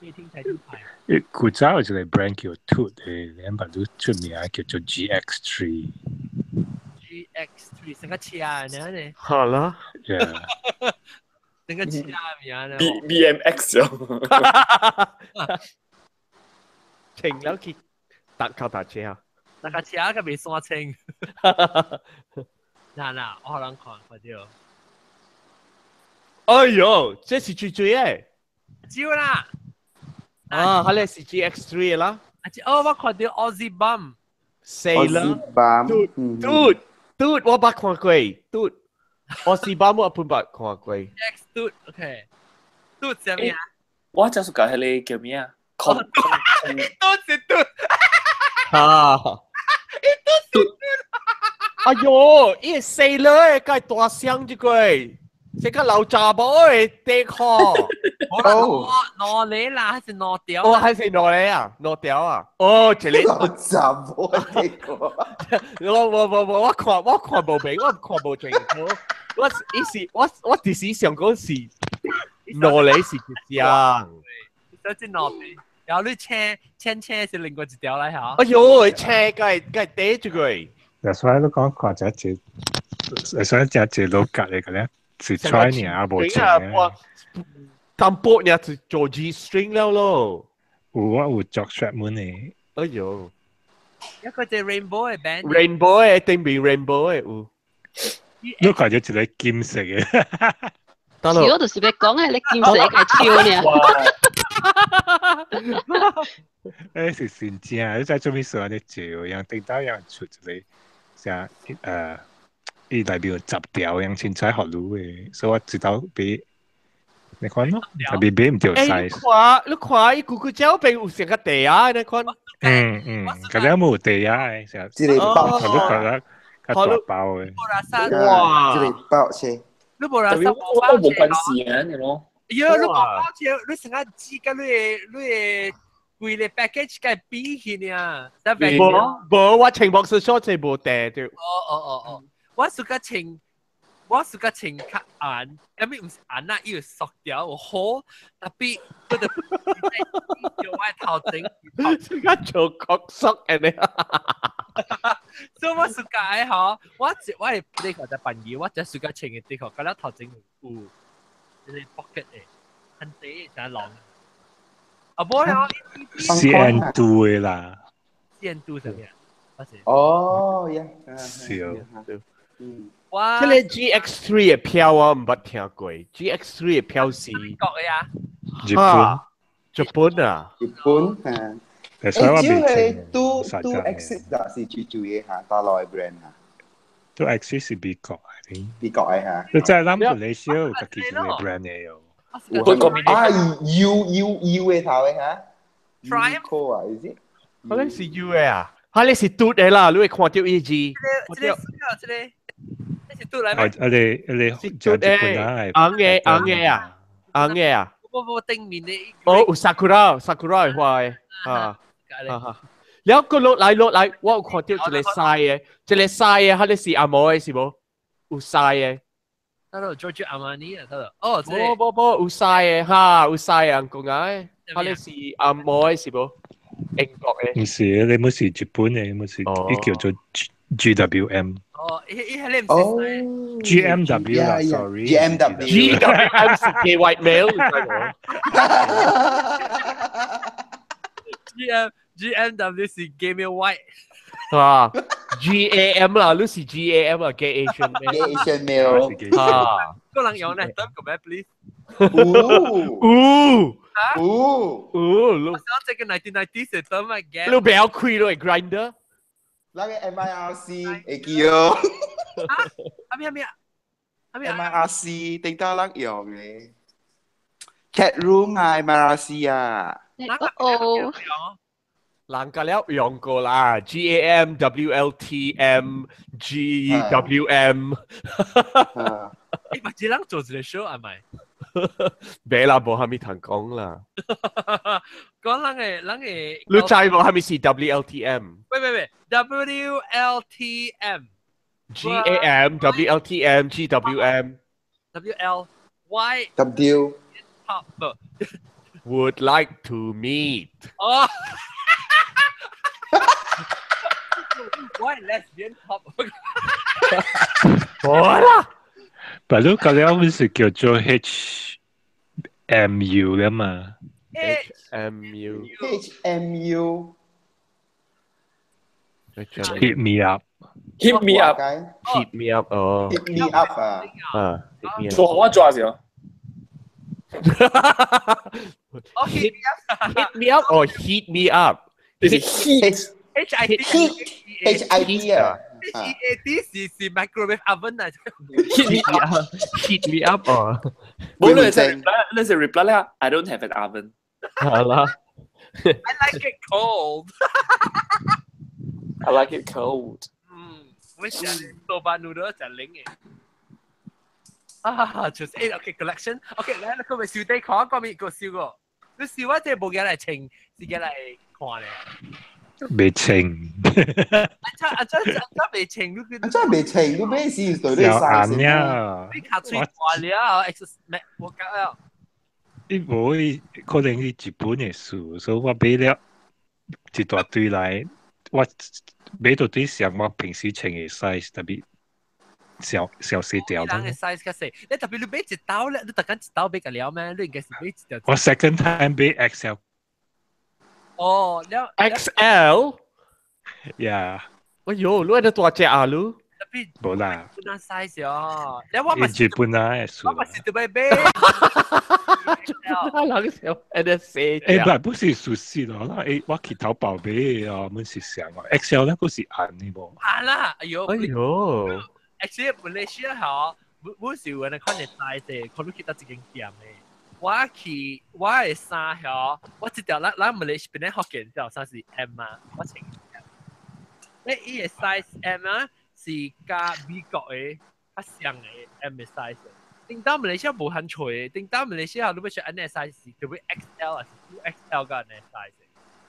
未聽睇啲牌。古早有一個 brand 叫 Toot 嘅，兩百都出名叫做 GX3。GX3 成個車呢？係啦。成個車名呢 ？BMX 啊！停了去靠搭車啊！那個車個未山青。嗱，我可能看快啲。哎呦，這是最嘅。招啦。啊，係咧是 GX3 啦。哦，我看到 Aussie Bum。死啦 ！Dude，我捌看過 ，Dude。Aussie Bum 我本捌看過。X Dude，OK。Dude 係咩啊？我真係講係你叫咩啊？Dude 是 Dude。啊！哎呦，伊死了，該大聲一個，這個老雜寶誒，地殼。攞你啦，還是攞掉？哦，還是攞你啊？攞掉啊？哦，這裡老雜寶地殼。我看無明，我看無清楚。我只是想講是攞你是這樣。所以攞你。然後你車是另外一條嚟嚇。哎呦，車該嗲住佢。所以都講或者只老格嚟嘅咧，是 try 你啊冇錢嘅。淡薄你就做 G string 了咯。有作 strap 滿嘅。哎呦，一個隻 rainbow 嘅 band。rainbow 嘅定係 rainbow 嘅有。你看咗一個金色嘅。我就是要講係你金色嘅超呢。誒是真正，你在做咩事啊？你照樣頂到樣出嚟，成伊內邊有10條樣凊彩學路嘅，所以我知道俾你看咯，特別俾唔條 size。你看伊咕膠邊有成個地啊，你看。咁樣冇地啊，成一個包，佢都覺得較大包嘅。哇！一個包車。你冇啦，我冇關係啊，你咯。呀，你講包車，你成日知嘅你貴嘅 package 梗係比起呢。冇，我情況是說這冇地對。哦，我是個情較硬，咁咪唔是硬啦，要塑料有好，特別嗰度叫我頭整，而家做角色嘅你。所以我暑假誒嗬，我係呢個就朋友，我就暑假前嘅的確，嗰粒頭整有啲 pocket 嘅，很地成浪。啊，冇啦，CN2 嘅啦。CN2係咩啊？哦，呀，少。哇！即係 GX3 嘅票我唔捌聽過 ，GX3 嘅票是國嘅啊？日本啊？日本啊。所以我未聽。都 exit 的是最主要嚇，大陸嘅 brand 嚇。都 exit 是美國嘅。美國嘅嚇。你真係諗唔嚟少，自己嘅 brand 嘅有。啊 U 嘅頭嘅嚇。Uniqlo 啊，is it？可能是 U 嘅啊？嚇你是 Dude 嘅啦，你會看到 EG。這個是 Dude 嚟咩？我哋是 Dude 嘅，硬嘅啊。我頂面你。哦，有 Sakura 嘅話嘅啊。แล้วก็ลดไหลว่าขอเที่ยวจะเลยทรายเขาได้สีอามอยสิบ่อุทราย他都 Giorgio Armani 啊，他都哦，บ่อุทราย哈อุทรายอังกงไงเขาได้สีอามอยสิบ่英國嘅唔是你冇是日本嘅，冇是呢叫做 GWM。哦，伊係你唔識 GMW 啦 ，sorry。GWM 是 gay white male， GMW 是 gay male white。啊 GAM 啦，你是 GAM 啦 ，gay Asian male。gay Asian male。啊，個人用呢，term 個咩 please？ 我想這個1990嘅 term 係 gay。你不要開咯 ，grinder。那個 MIRC 會記哦。咩 MIRC 定得甩用嘅。Cat room 啊 MIRC 啊。哦。人家了用過啦 ，GAM、WLTM、GWM。誒，咪只人做一個 show 係咪？別啦，冇蝦米通講啦。講人嘅，你知冇蝦米是 WLTM？喂 ，WLTM。GAM、WLTM、GWM。WLY。W。Would like to meet。哦。Why lesbian pop？ 好啦。但係嗰啲唔是叫做 HMU 嘅嘛 ？HMU。Hit me up。Hit me up。Hit me up 哦。Hit me up 啊。做好抓住啊。Hit me up or heat me up？ This is heat。HIT 啊。HEAT 是 microwave oven 啊。Heat me up 哦。冇你係 reply 啦 ，I don't have an oven。好啦。I like it cold。 I like it cold。我想做飯 noodle 就冷嘅。啊，就是OK collection。OK， 嚟，佢咪笑地看，講咪個笑個。你笑啊，即係冇嘢嚟稱，自己嚟看咧。未稱。真未稱，真未稱，你咩事？對你曬先啊！你卡嘴掛了 ，X 咩？我搞了。你冇可能係日本嘅事，所以我買了一大堆嚟。我買到啲像我平時稱嘅 size， 特別小細條。人嘅 size 較細，你特別你買一刀咧，你特間一刀買個了咩？你應該是買一條。我 second time 買 XL。哦，了 XL。Yeah。哎呦，你係得大隻啊你？冇啦。日本 size 哦，你我咪日本啊，我咪是特別買。人小 NSA。誒，不是熟悉咯，誒，我去淘寶買啊，唔是上啊 ，XL 咧嗰是硬嘅噃。硬啦，哎呦。Actually Malaysia 嗬，每時我哋看嘅 size，可能見到一間店嘅。我嘅衫嗬，我一條咱 Malaysia 邊咧福建條衫是 M 啊，我穿 M。誒，伊嘅 size M 啊，是加美國嘅較像嘅 M 嘅 size。定到 Malaysia 無限除嘅，定到 Malaysia 你要選安尼 size 是特別 XL 啊，是 2XL 個安尼 size。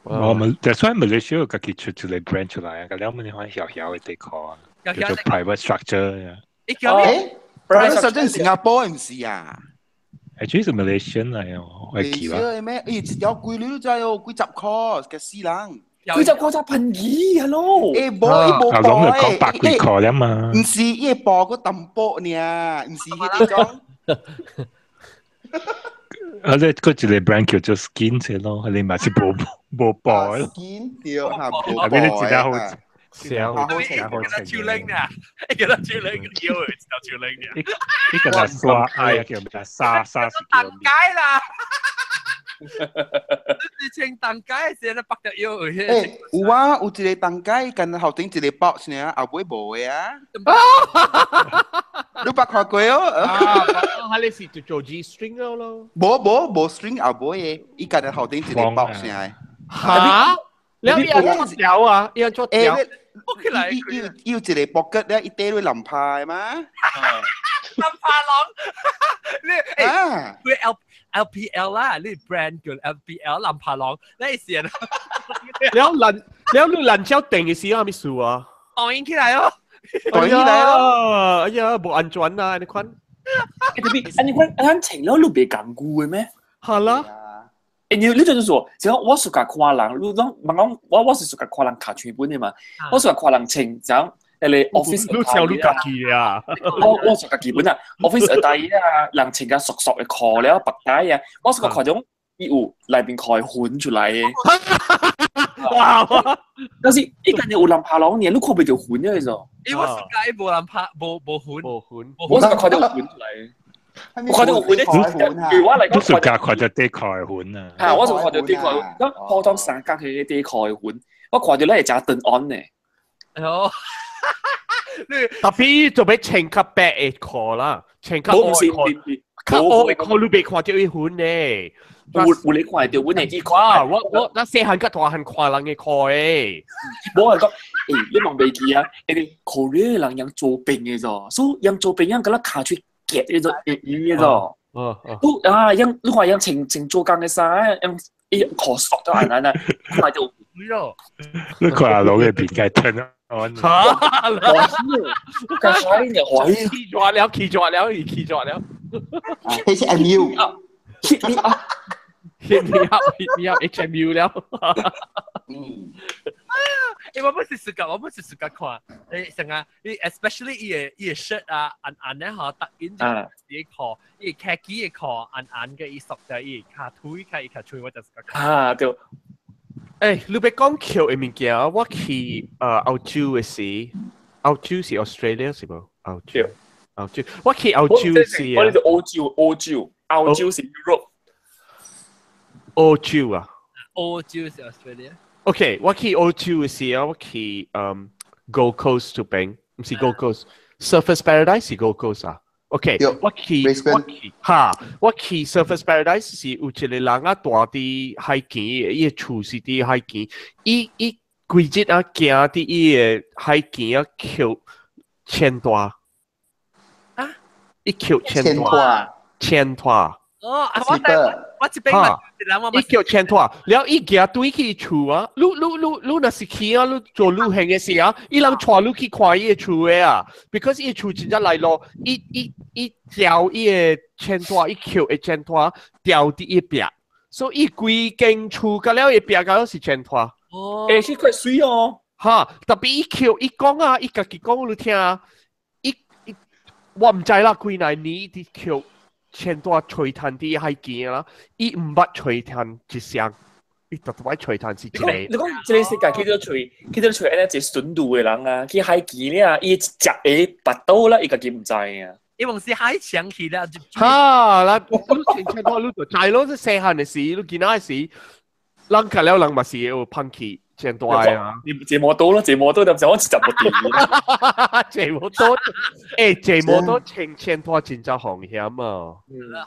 我們that's why Malaysia 自己出一個 brand 出來啊，咁樣我們可以小小嘅 decor 啊，叫做 private structure 啊。private structure 係新加坡唔是啊？actually 係 Malaysian 嚟啊，我記啦。咩？誒，有貴你都知哦，幾十塊嘅私人。幾十塊就1,200 ，hello。誒，冇講嚟講百幾塊啊嘛。唔是，伊薄個淡薄呢，唔是嗰種。我哋嗰一個 brand 叫做 Skin 啫咯，你咪是冇薄咯。Skin 對嚇，冇薄。係俾你自己好。小好情，一個超靚啊！一個超靚，腰就超靚嘅。呢個係刷，係叫咩？沙是叫咩？街啦！你穿當街時，你白得腰嘅。誒，有啊，有一個當街，跟後頂一個 box 呢，後尾冇嘅啊。你捌看過哦？啊，係你是做 G string 咯？冇 string 後尾嘅，伊跟後頂一個 box 呢。嚇？你有做條啊？有做條？要一個 pocket 咧，一堆淋牌嘛。淋牌郎，你LPL 啦，你 brand 叫 LPL 淋牌郎，你係人。你爛椒定嘅時候係咩事啊？擋起來哦，擋起來咯。哎呀，冇安全啊！你看，你看情侶都別講故嘅咩？係啦。你就是說，只要我屬下看人，你講問講我是屬下看人卡全本嘅嘛，我屬下看人穿，講 office 你笑你家己啊！我做家己本啊 ，office attire 啊，人穿架熟嘅褲了白帶啊，我是個看種衣服內邊開款出來嘅。但是依間有人拍廊，你看唔到款嘅啫。因為世界冇人拍冇款，我是個看到款出來。我看到個款咧，如我嚟講，都係看到啲開款啊。係，我就看到啲開款，咁普通三角嘅啲開款，我看到咧係假頓安嘅。哦。Tapi coba cengkap back call 啦，cengkap 我唔是我call 你別看到一款呢，有你看到，我係啲看。我那細漢甲大漢看人嘅看誒，我係講，你望未記啊？誒，Korea 人樣做兵嘅啫，所以樣做兵樣嗰粒卡出夾嘅啫，嘅啫。都樣你話樣情做工嘅衫，樣可索都係難啊，看到。你看下老嘅邊界吞啊！企咗了，企咗了，企咗了。HMU hit me up HMU 了。我不是自家看，成啊，especially 伊個 shirt 啊，暗咧嗬，突然就自己看，伊 khaki 嘅看，暗嘅伊索就伊卡推卡伊卡吹，我就自家看。啊，對。誒，你別講橋嘅物件，我去澳洲嘅時，澳洲是 Australia 是冇？澳洲，我去澳洲時啊。我哋就澳洲是 Europe。澳洲啊？澳洲是 Australia。OK， 我去澳洲嘅時啊，我去Gold Coast 嗰邊，唔是 Gold Coast，Surfers Paradise 是 Gold Coast 啊。OK， 我去 Surfers Paradise 是有一個人啊大啲海景，伊個厝是啲海景，伊規日啊行啲伊個海景啊扣千多啊，伊扣千多。哦，我這邊嘛，伊叫千多，然後伊行對去厝啊，你若是去啊，你做旅行嘅時啊，伊人帶你去看伊個厝嘅啊 ，because 伊個厝真正來咯，伊調伊個千多，伊扣嘅千多調啲伊壁，所以伊規間厝甲了伊壁甲是千多。哦，誒，是塊水哦。哈，特別伊扣，伊講啊，伊家己講你聽啊，我唔知啦，幾耐年啲扣。千多吹炭啲係見啦，伊唔捌吹炭一聲，伊特別吹炭是一個。你講這個世界去到吹，安尼一順路嘅人啊，去海見咧，伊食嘅巴肚啦，伊家己唔知啊。因為是海上去啦，哈，嗱，千多你就知咯，即細漢嘅事，你見到嘅事，人家了人咪是有噴氣。千多啊！這麼多咯，這麼多就好似十個點。這麼多，這麼多千多真真風險啊！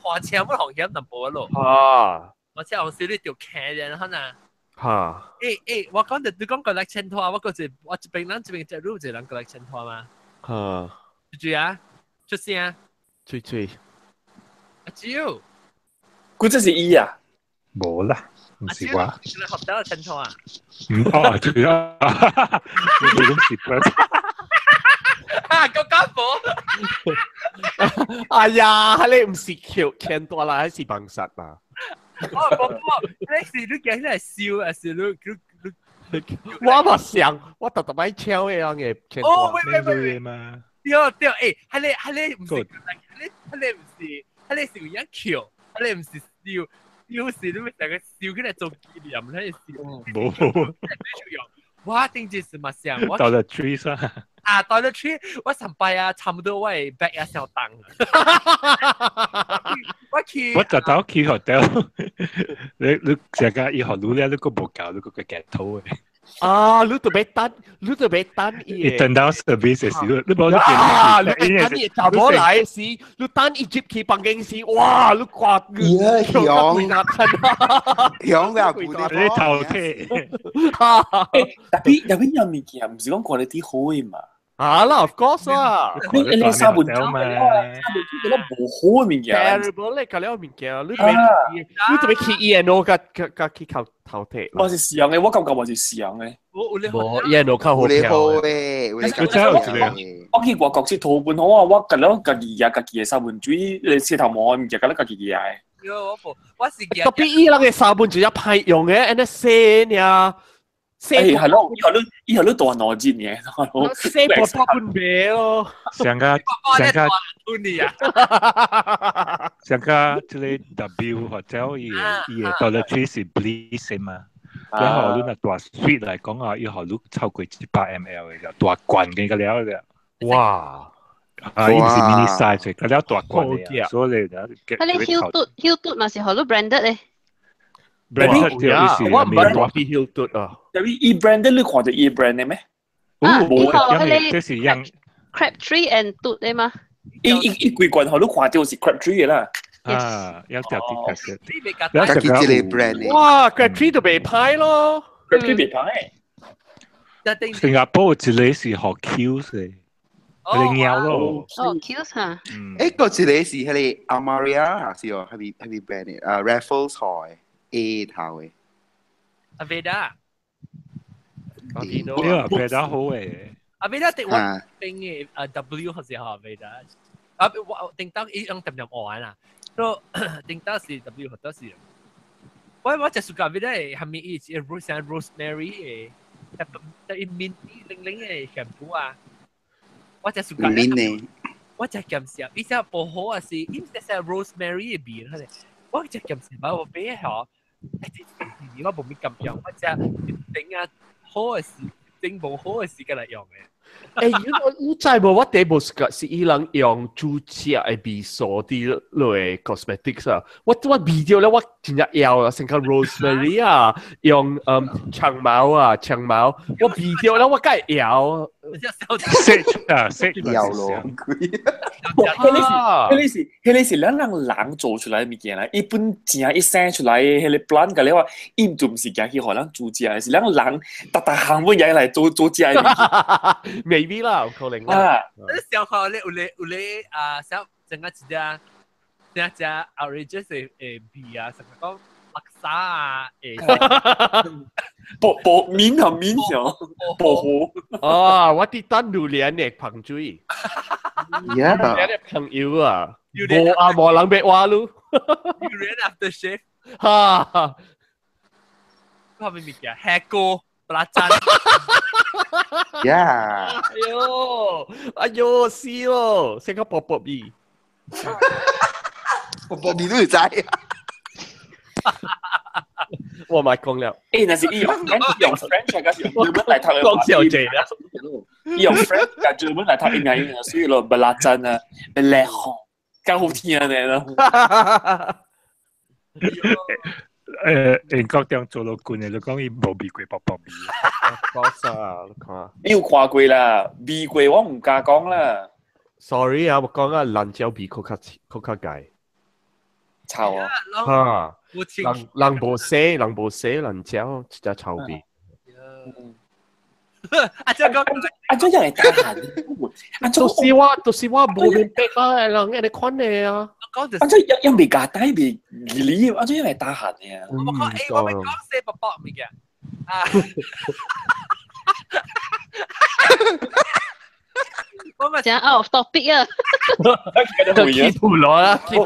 花車乜風險就冇咯。啊！我車紅少啲條騎人可能。嚇！我講你講過嚟千多，我嗰我這邊隻路就人過嚟千多嘛。嚇！追啊！出聲啊！追。阿蕉，佢真係伊啊！冇啦。唔是話，你學得清楚啊？對啊，你咁蝕啦！個家伙，哎呀，你唔是橋千多啦，係是bằng實啊！你見起嚟笑啊，笑你，我嘛想，我特別笑嘅樣嘅千多。哦，喂嘛，對，係你唔是，係你笑一橋，係你唔是笑。有時你咪成個笑起嚟做紀念咧，笑冇。哇！定住是乜聲？我 Dollar Tree 啊，Dollar Tree，我上拜啊，差唔多我係 back 一小檔。我就到去 hotel， 你成個以後路咧，你個冇搞，你個鏡頭嘅。啊！你特別等伊等到 service 嘅時候，你冇啊！你等伊查某來嘅時，你等伊接去房間時，哇！你掛響啊！你頭鐵。特別有物件唔是講quality好嘅嘛？啊啦 ，of course 啦。你三本章嘛，覺得冇好嘅物件。terrible 咧，隔離有物件，你特別去 E&O 甲去頭鐵。我是試樣嘅，我感覺我是試樣嘅。冇 E&O 較好嘅。我去外國先圖本好啊，我隔咗家己嘅三本水，你舌頭摸唔記得家己嘅。我是特別伊人嘅三本水一派用嘅，安尼寫呀。係咯，以後都大腦筋嘅，寫波波半咩咯？上個即係 W 或者嘢 toiletries 是 bliss 嘛。你學你那大 suite 嚟講啊，要學你超過200 ml 嘅就大罐嘅個料嘅。哇！啊，依唔是 mini size，個料大罐嘅，所以你就Hilton 嘛是學你 branded 咧。branded 我唔係大啲 Hilton 啊。但係依 branded 你看到依 brand 嘅咩？冇，即是樣 Crabtree and Tooth 咧嘛。依幾罐學你看到是 Crabtree 嘅啦。啊，有條啲嘅。自己一個 brand 嘅。哇 ，Crabtree 就未派咯 ，Crabtree 未派。新加坡一個是學 Q 嘅，佢哋拗咯。哦 ，Q 嚇。誒，個一個是迄個 Amaria 是哦，係咪 brand 嘅？Raffles 台 A 頭嘅。Aveda。我見到。呢個 Aveda 好嘅。Aveda 第一定嘅W 好似係 Aveda。我定當一樣點玩啊。So 定當是 W 好多是。我只 suka Aveda 係咪一像 rosemary 嘅，但係 minty 零零嘅 shampoo 啊。我只 suka。minty。我只咁少，依家薄荷啊是，依家係 rosemary 嘅邊，佢哋我只咁少，我俾佢。我冇咩咁用，我只整啊好嘅事，整冇好嘅事嘅嚟用嘅。你知冇？我第一部是伊人用注射嘅味素啲類 cosmetics 啊。我 video 咧，我真係要啊，成個 rosemary 啊，用長毛啊，長毛。我 video 咧，我梗係要。識要咯。迄是咱人做出來嘅物件啦。一本正一生出來嘅迄個 plant 嘅，你話伊就唔是講去互咱做食嘅，是咱人特行本嘢嚟做食嘅物件。maybe 啦，可能啦。小可你有你啊，小整個一隻 outrageous 嘅味啊，成個講垃圾啊，薄面係面上薄荷。哦，我啲單榴蓮嘅噴水。呀，榴蓮嘅朋友啊，冇人別話咯。榴蓮 after shave。哈，嗰咩物件？黑哥。Belacan. Ya. Ayo, siyo. Saya kan pop-pop bi. Pop-pop bi tu saya. 我咪講了。那是用 French 嘅，是用日文嚟讀。講笑啫啦。用 French 嘅日文嚟讀應該用，所以咯，Belacan 啊 ，Belacan， 夠好聽嘅啦。英國點做老官嘅，你講伊冇味過薄薄味。講啥？你看。你有看過啦，味過我唔敢講啦。Sorry 啊，我講啊，蘭椒味較解。臭啊！哈，人無寫蘭椒，一隻臭味。阿張講，阿張又係大閒。都是我冇面壁啊，人哋款嘅啊。阿張又未假低未理，阿張又係大閒嘅。我咪講寫薄薄味嘅。我咪講 out of topic 啊。記住攞啦，你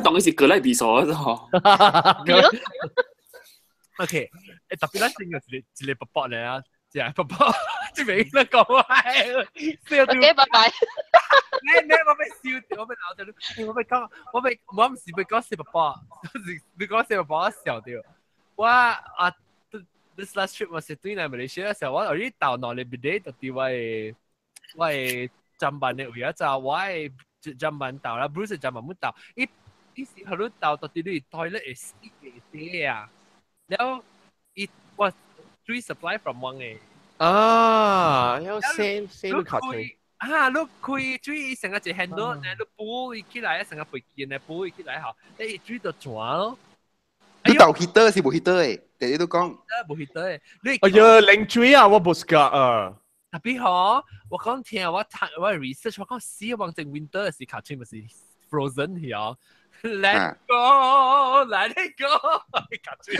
當佢是格拉比索啊，係咯。OK，特別咧，整個一個薄薄嚟啊。薄薄，即係你講係笑到。OK，拜拜。你我被笑掉，我被鬧掉，我被講，我唔是被講笑薄薄，你講笑薄薄笑掉。我啊 ，this last trip 我是對嚟馬來西亞嘅時候，我already到那裏邊到啲我係站板嘅位啊，就我係站板到啦 ，Bruce 站板冇到，一時喺度到啲啲 toilet 係死嘅啊，然後我。Three supply from 1嘅。有 same 卡程。你開 three 成個隻 handle，你補起來，成個背肩咧補起來後，你 three 就轉咯。你豆 heater 是冇 heater 嘅，第日都講。冇 heater 嘅。哎呀，零嘴啊，我冇識啊。特別好，我講聽我 research， 我講死往正 winter 嘅時卡程咪是 frozen 嘅。Let go， let it go， 卡程。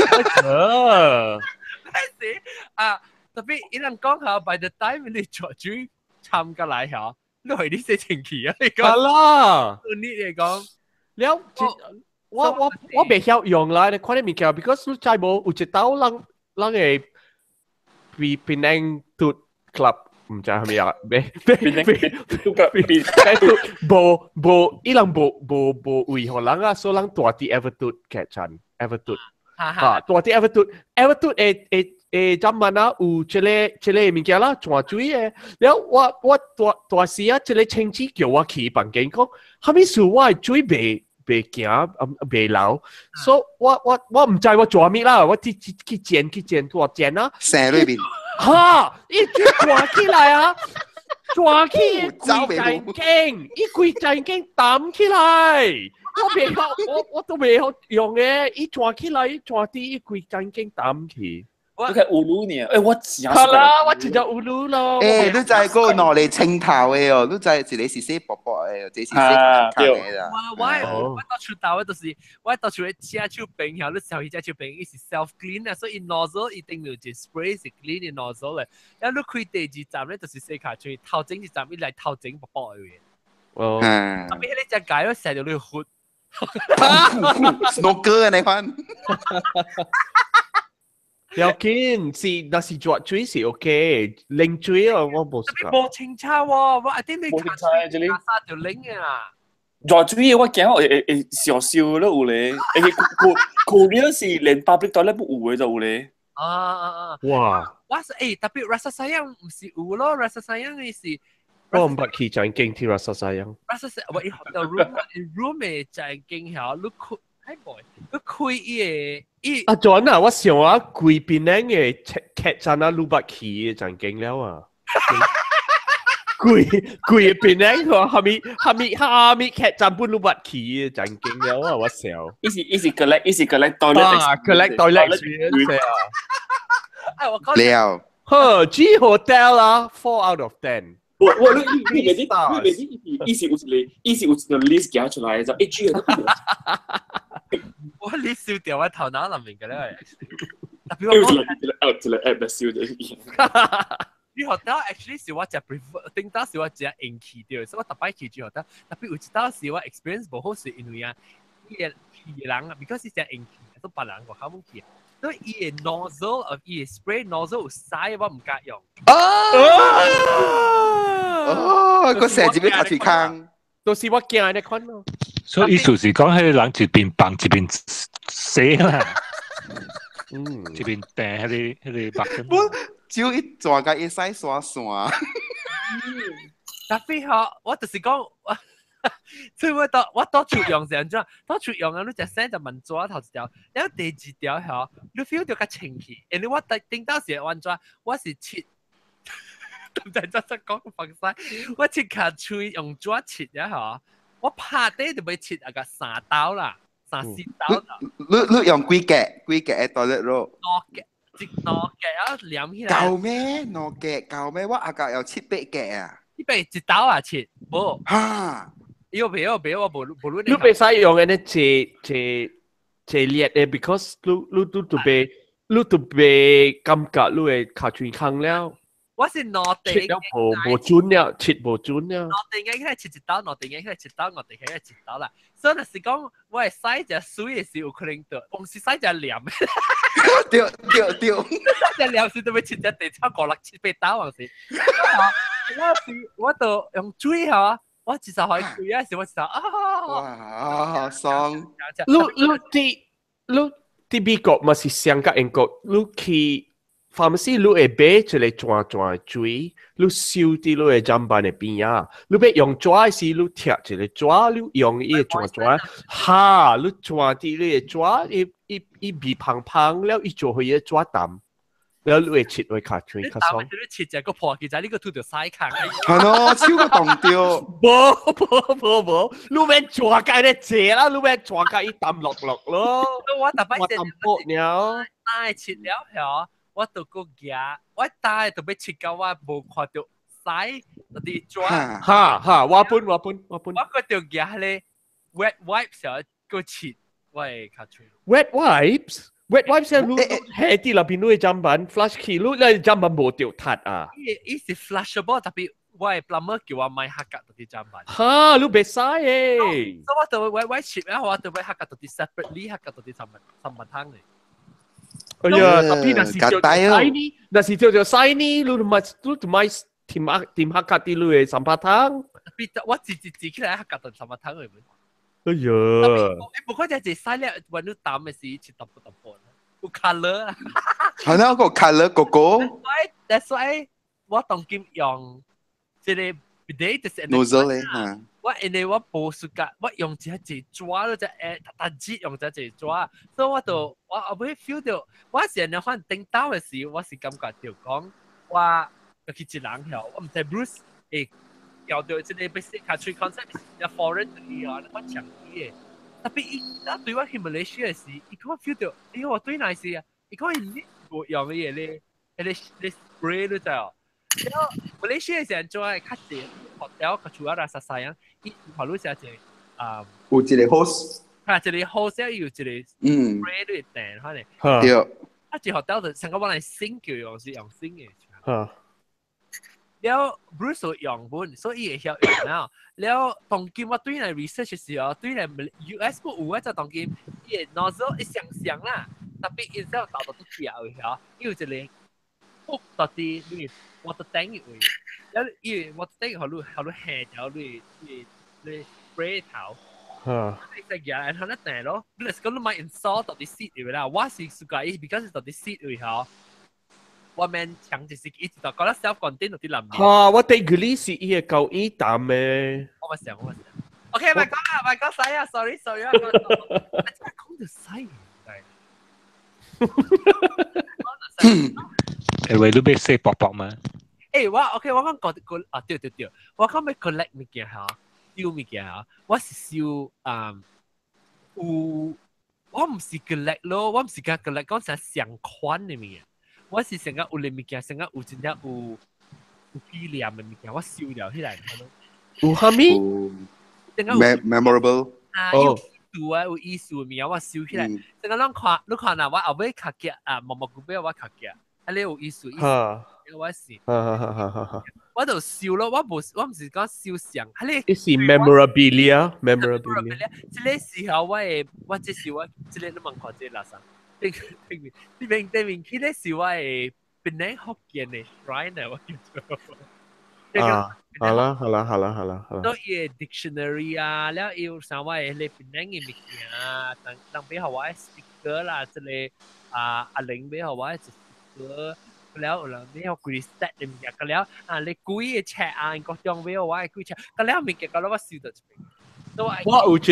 特別有人講下 by the time 你做豬參加嚟下，你係啲事情期啊！你講啦，你嚟講，了我未曉用啦，你看啲物件 ，because 你再冇有一道人會 Penang Tut Club 唔知係咪啊？冇伊人冇為何人啊，所以人大啲 ever tut 劇場 ever tut 大啲 ever tut 誒今晚啊有這個物件啦，轉水嘅，然後我大時啊，這個親戚叫我去房間講，後面是我係水未行未流，所以我唔知我做咩啦，我去剪我剪啊，蛇裏邊嚇，一抓起來啊！抓起攰陣經，一攰陣經抌起來，我都未學用嘅，一抓起來，一抓啲一攰陣經抌起。你睇烏魯呢？誒，我知啊。係啦，我知就烏魯咯。誒，你就係嗰個攞嚟清頭嘅哦，你就係自己是些薄薄嘅，這是些卡嘅啦。我到處打，我到處車手柄後，你時候佢隻手柄伊是 self clean 啊，所以 nozzle 一定要隻 spray 是 clean 嘅 nozzle 嘅。然後你開第二站咧，就是洗卡嘴，頭整一站一嚟頭整薄薄嘅。哦。特別係你隻解咗成日你活。Snorkel 嘅你看。要緊是，那是抓水是 OK， 拎水啊我冇試過。冇清炒喎，我一定你卡水加沙條拎啊！抓水嘅我驚我少少都有咧，佢呢是連 public toilet 都有嘅就有咧。哇！我係特別 rasa sayang 唔是有咯 ，rasa sayang 嘅是。我唔捌去真經聽 rasa sayang。rasa sayang 我一學到 room 嘅真經下，你開哎 boy， 你開嘢。阿 John 啊，我想我貴邊咧嘅劇站啊，錄捌去嘅真經了啊！貴邊咧個下面劇站搬錄捌去嘅真經了啊！我笑。Easy collect toilet experience 啊！哎，我講了，呵 ，G Hotel 啊，4 out of 10。你意思有個 list 夾出來就G 我你笑掉我頭腦入面嘅咧，特別我講 app 笑咗。你學到 actually 是我只 prefer， 頂多是我只硬氣掉，所以我特別去住學到，特別有一道是我 experience 唔好，是因為啊，伊個氣人啊 ，because 是只硬氣，都別人個口唔氣，所以伊個 nozzle of 伊個 spray nozzle 有嘥，我唔敢用。個蛇字俾卡住坑，都是我驚嘅款咯。所以意思是講喺人一邊放一邊寫啦，一邊掟喺你白嘅。只要一抓個一曬刷刷。特別好，我就是講，所以我到處用成咗，到處用啊！你隻聲就問抓頭一條，然後第二條係，你 feel 到個清氣，而你我頂到時揾抓，我是切。咁就真真講放晒，我切卡吹用抓切一下，我拍低就俾切啊個3刀啦，3-4刀啦。你用幾格嘅 toilet roll？ 攞嘅啊，黏起來。夠咩？攞嘅夠咩？我阿格有7-8格啊。7-8刀啊切，冇。嚇！要俾我無論。你別使用嘅呢這列嘅 ，because 你都被感覺你係卡住坑了。我是攞地嘅，冇準了，切冇準了。攞地嘅，佢係切一刀，攞地嘅，佢係切刀，攞地嘅，佢係切刀啦。所以就是講，我係洗隻水嘅時候可能到，同時洗隻黏。掉。隻黏時都會切隻地超5-6-7-8刀還是？我就用水嚇，我至少可以攰啊！時我至少哇，爽！你美國咪是香港英國，你去。pharmacy 你會買一個轉水，你燒啲你嘅砧板嘅邊啊，你要用抓時你貼一個抓，你用伊個轉，哈，你轉啲你嘅抓，伊味胖胖了，伊就會抓淡，然後你會切會卡嘴卡爽。你切隻個破，其實呢個塗條曬坑。係咯，超過凍掉。冇，你要抓介咧謝啦，你要抓介伊淡落咯。我特別淡薄了，唉切了係。我到個夾，我帶到俾切到我冇看到曬，嗰啲抓。哈，我搬。我個條夾咧 wet wipes 有個切，喂卡住。wet wipes 係你喺啲入邊你砧板 flush key，你砧板冇掉塌啊？伊是 flushable，特別喂 plumber 叫我買黑格嗰啲砧板。哈，你別嘥誒！所以我到喂切，然後我到俾黑格嗰啲 separately 黑格嗰啲產品湯嚟。哎呀，tapi nasi shiny，nasi shiny，lu mai tim hakat di lu sampatang。tapi我自起來下隔頓三湯嚟咩？哎呀，不過就係細粒，揾到淡嘅時，切揼揼揼，有 colour。係啦，個 colour 哥哥。That's why 我當今用即係 bidet 就是 nozzle 咧嚇。我因為我無暑假，我用只隻抓咯，只打折用只隻抓，所以我會 feel 到，我成日可能頂到嘅時，我是感覺到講，我去一人後，我唔知 Bruce 搞到即係 basic country concept 係 foreign 嘅啊，我強啲嘅，特別伊對我去 Malaysia 嘅時，伊講 feel 到，我對那時啊，伊講伊唔用嘅嘢咧，係你 spray 都就，然後 Malaysia 嘅時候做係較濟。hotel 個主要係實際，伊跑路時就有一個 host， 係一個 host 有一個 spray 都係訂，可能。對。啊，一 hotel 就成個我嚟新叫用是用新嘅。嚇。แล้ว Bruce 用本，所以會曉用啦。แล้ว當今我對嚟 research 嘅時候，對嚟 US 個有啊，就當今伊個 nozzle 一上啦，特別伊之後到到都條嘅嚇，伊有一個 hook 到啲你 water tank 嘅位。แล้วอีวัตถุเขารู้แห่เจ้าเลยสเปรย์เท้าไอ้สักอย่างอันนั้นแต่เนาะแล้วก็รู้มาอินสตอลต่อที่ซีดอยู่แล้วว่าสิสุกาย because ต่อที่ซีดอยู่เขาว่ามัน搶就是一直到講得 self content ต่อที่ลำนี้我哋嗰啲是伊個舊衣淡嘅。我唔想OK 唔係講曬啊 sorry 啊講到曬誒為咗俾食薄薄嘛我講個啊對，我講咩 collect 物件嚇，燒物件嚇，我是燒我唔是 collect 咯，我唔是講 collect， 講成相款嘅物件，我是成個有啲物件，成個有真正有紀念嘅物件，我燒掉起來。有啥物 ？memorable。有意思嘅物件，我燒起來。成個你看啊，我後尾卡夾默古俾我卡夾，你有意思。我是，我就笑咯，我唔是講笑相，係你。是 memorabilia。即個時候我即是我即個你問看即個垃圾，你明佢咧是我係 Penang Hokkien 嘅 shrine 我叫做。好啦。所以 dictionary 啊，แล้ว有啥我係你 Penang 嘅物件啊，當俾我係 sticker 啦，即個阿玲俾我係 sticker。แล้วไม่เอากุยสเต็ดเลยก็แล้วเลยกุยแชร์ก็จงไว้ว่ากุยแชร์ก็แล้วมีเกี่ยวกับว่าสิวตัวจริงว่าอุจ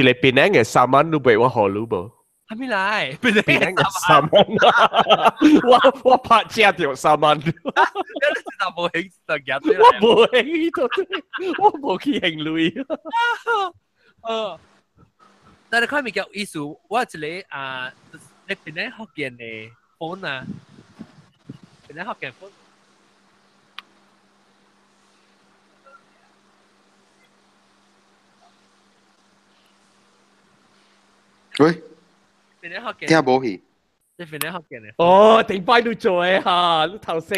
เลยเป็นนั่งสามันรู้ไหมว่าหอรู้บ่ทำไม่ไรเป็นนั่งสามันว่าพัดเจ้าเดียวสามันแล้วจะทำโมเฮงสักอย่างด้วยว่าโมเฮงตัวว่าโมขี้เฮงลุยแต่ในข้อมีเกี่ยวกับอิสุว่าจะเลยเป็นนั่งฮอกเกี้ยนในโฟนนะเป็นนักฮอกเกี้ยนฟุต喂，เป็นนักฮอกเกี้ยน聽冇戲。即係เป็นนักฮอกเกี้ยน哦，頂擺都做嘅嚇，都頭先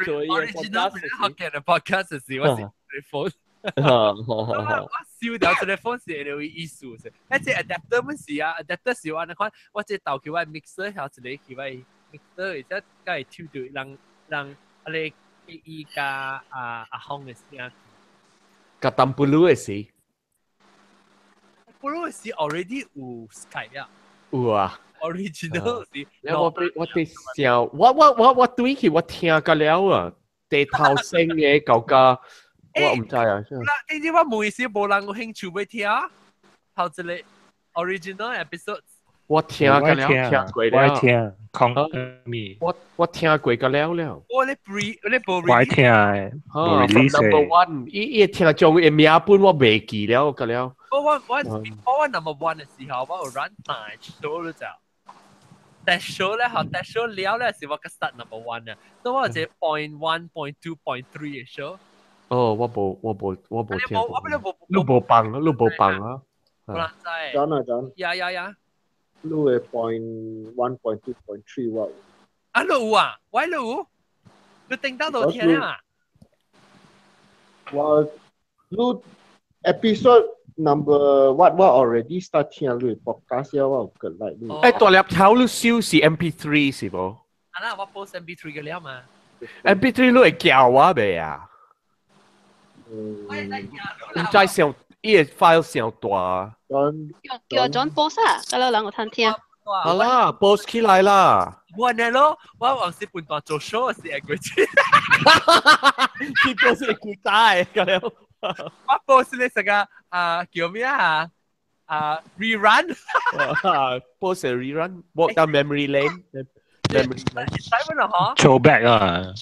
做嘅 podcast เป็นนักฮอกเกี้ยน嘅 podcast 嘅時，我是 telephone。我燒掉 telephone 是有意思嘅，而且 adapter 乜事啊 ？adapter 時我看我即係導佢話 mixer 後一個佢話 mixer， 而且佢係調到讓阿你依家阿康嘅聲，個淡布魯嘅事，布魯嘅事 already 有 Skype 啊，有啊 ，original 是。我哋想，我對佢我聽過了啊，地頭聲嘅舊家。我唔知啊。你知我每次冇人有興趣要聽，後一個 original episode。我聽過了，聽過了。我聽，講咩？我聽過個了。我咧 pre，我聽誒，冇 release 嘅。Number one，伊聽中嘅名本我未記了個了。我 number one 嘅時候，我有 run time show 咗就。但 show 咧，後但 show 了咧是我個 start number one 啊，所以我係 point one、point two、point three 嘅 show。哦，我冇聽過。你冇放啊？冇人知。John。呀。你係 point one、point two、point three 喎。啊，你有啊？喂，你有？你聽到聽啊？我你 episode number what already start 聽你 podcast 我個 like 你。大粒頭你燒是 MP3 是冇？啊，我 post MP3 嘅了嘛。MP3 你會叫我未啊？唔知上伊個 file 上大。叫 John post 啊，咁兩個聽聽。好啦 ，post 起來啦。我呢咯，我往時半段做 show 時係佢知。佢 post 係佢帶㗎了。我 post 呢成個叫咩啊？rerun。post 係 rerun，walk down memory lane。memory lane。使乜咯？嗬 ？Throwback 啊。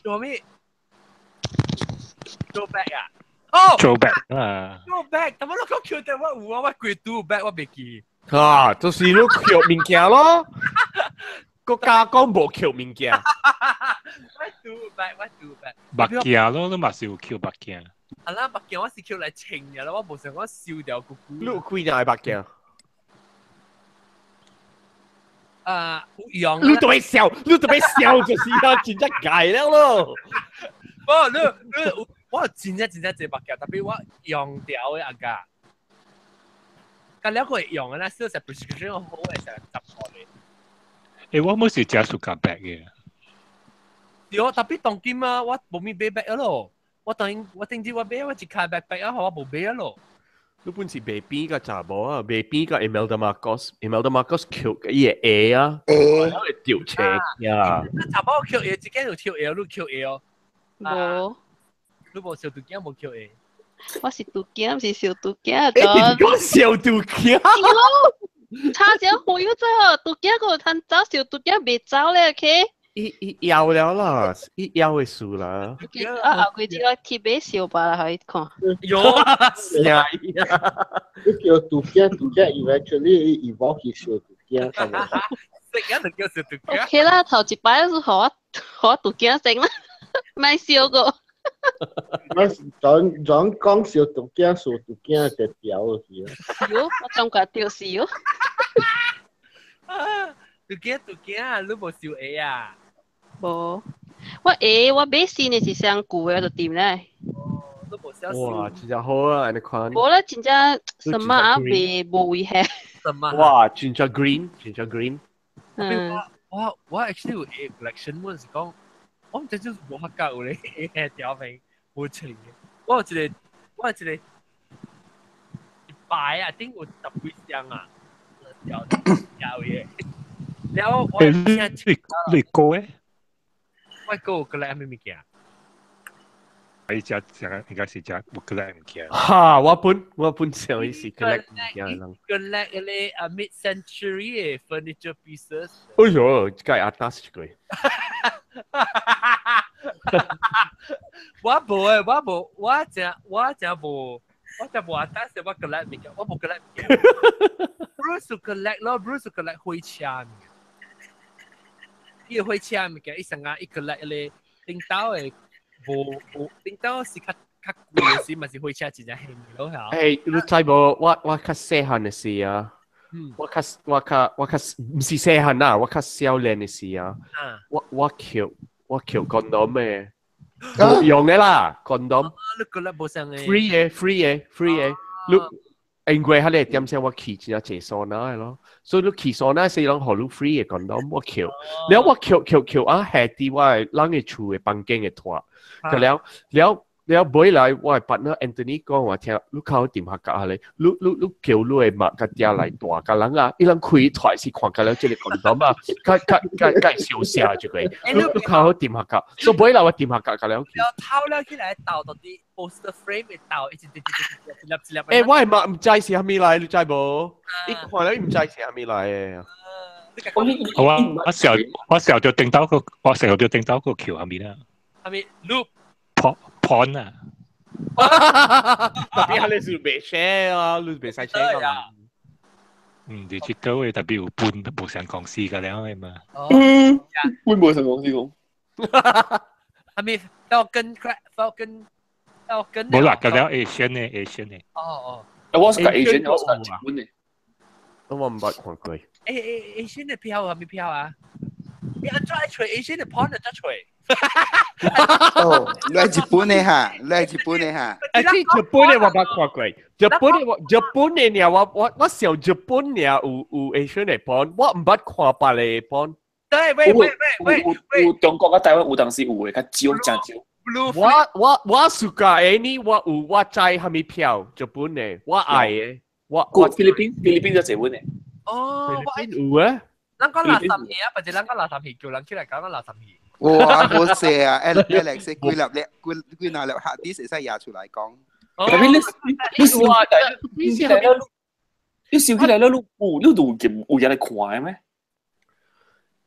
做咩 ？Throwback 啊？哦 ！Throwback 啊。Throwback，但係我講橋定我鬼 throwback 我未記。就是你橋物件咯。個加工無橋物件。我 throwback。物件咯，你嘛是有橋物件。係啦，物件我是橋嚟稱嘅啦，我冇想講燒掉個股。你有幾樣物件？用。你都會笑就是要真正改了咯。我真正這物件，特別我用掉嘅阿家。咁了個用嘅咧，少少 prescription 好嘅成10個嚟。我冇時食sugar bag 嘅。有特別當今啊，我冇咪買 bag 咯。我定知我買我只開 bag 啊，我冇買咯。你本是買邊個查某啊？買邊個 Imelda Marcos 橋嘅嘢 A 啊？我係掉車呀。查某橋 A，自己就跳 A，你跳 A 哦。冇。你冇小杜囝冇跳 A。我是杜囝，唔是小杜囝。我小杜囝。差點好要真係杜囝個攤走，小杜囝未走咧，OK？伊搖了啦，伊搖會輸啦。後佢只個貼俾小巴啦，可以看。有係啊！你叫杜囝，eventually evolve 去小杜囝，係咪？食人就叫小杜囝。OK 啦，頭一擺都學杜囝整啦，咪笑過。咱講小杜囝，小杜囝就掉去。笑，我感覺掉笑。杜囝，你冇笑 A 啊？冇，我買新嘅是上舊嘅就掂咧。都冇笑。哇，真係好啊！你看。冇啦，真正什麼啊，冇危險。什麼？哇，真係 green。我 actually 有 A collection， 我是講，我唔知就是冇學教咧 A 嘅條片冇情嘅。我有一個一擺啊，頂有10幾箱啊，條嘢。然後我你哥誒？我哥個咧咩物件？你只應該是只我個咧物件。哈！我本上是個咧物件啦。個咧嗰啲mid-century 嘅 furniture pieces。哎呦，這個阿達是個。我冇，我真冇阿達是我個咧物件，我冇個咧物件。Bruce 個咧咯 ，Bruce 個咧h-kiānn。伊會車物件，伊成日伊個咧咧頂到誒無頂到是較貴嘅時，嘛是會車真正輕咯嚇。誒，你知無？我較細漢嘅時啊，我較唔是細漢啊，我較少年嘅時啊，我橋 condom 嘅，冇用嘅啦 condom。你個咧冇上嘅。free 嘅，你因為佢哋點先我騎真係坐桑拿嘅咯，所以你騎桑拿是啷好你 free 嘅 condom 我橋，然後我橋啊下啲我係啷嘅厝嘅房間嘅拖，แล้วบ่อย來我係partner Anthony 講話聽，你靠點下架你叫你嘅物個爹嚟大個人啊，伊人開台是看緊了這個 condom 啊，介小聲住佢，你靠點下架，所以บ่อย來我點下架個了。然後偷了起來倒到啲 poster frame 嘅倒，一粒。誒，我係唔知是係咪來，你知冇？一看了唔知是係咪來嘅。我成日就定到個橋下面啦。係咪 loop？pond 啊，特別係你是未 share 啊，你未使 share 㗎。digital 嘅特別有搬冇上公司㗎啦，係嘛？搬冇上公司講。係咪 Falcon？冇啦，㗎啦 Asian 嘅。我是個 Asian， 我是個日本嘅。我唔捌看過。Asian 嘅票係咪票啊？你安怎吹 Asian 嘅 pond 安怎吹哦，你係日本嘅嚇，你係日本嘅嚇。日本嘅我冇看過，日本嘅呢，我想日本呢有 Asian 嘅本，我唔捌看別嘅本。對，喂，有中國啊，台灣有當時有嘅，較少真少。我暑假誒呢，我知係咪票日本嘅，我愛嘅，我菲律賓就日本嘅。哦，菲律賓有啊。咱講垃圾戲啊，或者咱講垃圾戲，叫人起來講垃圾戲。哇，好謝啊！Alex 歸納了下啲食西嘢出嚟講。咁你笑起來了，你都有人嚟看咩？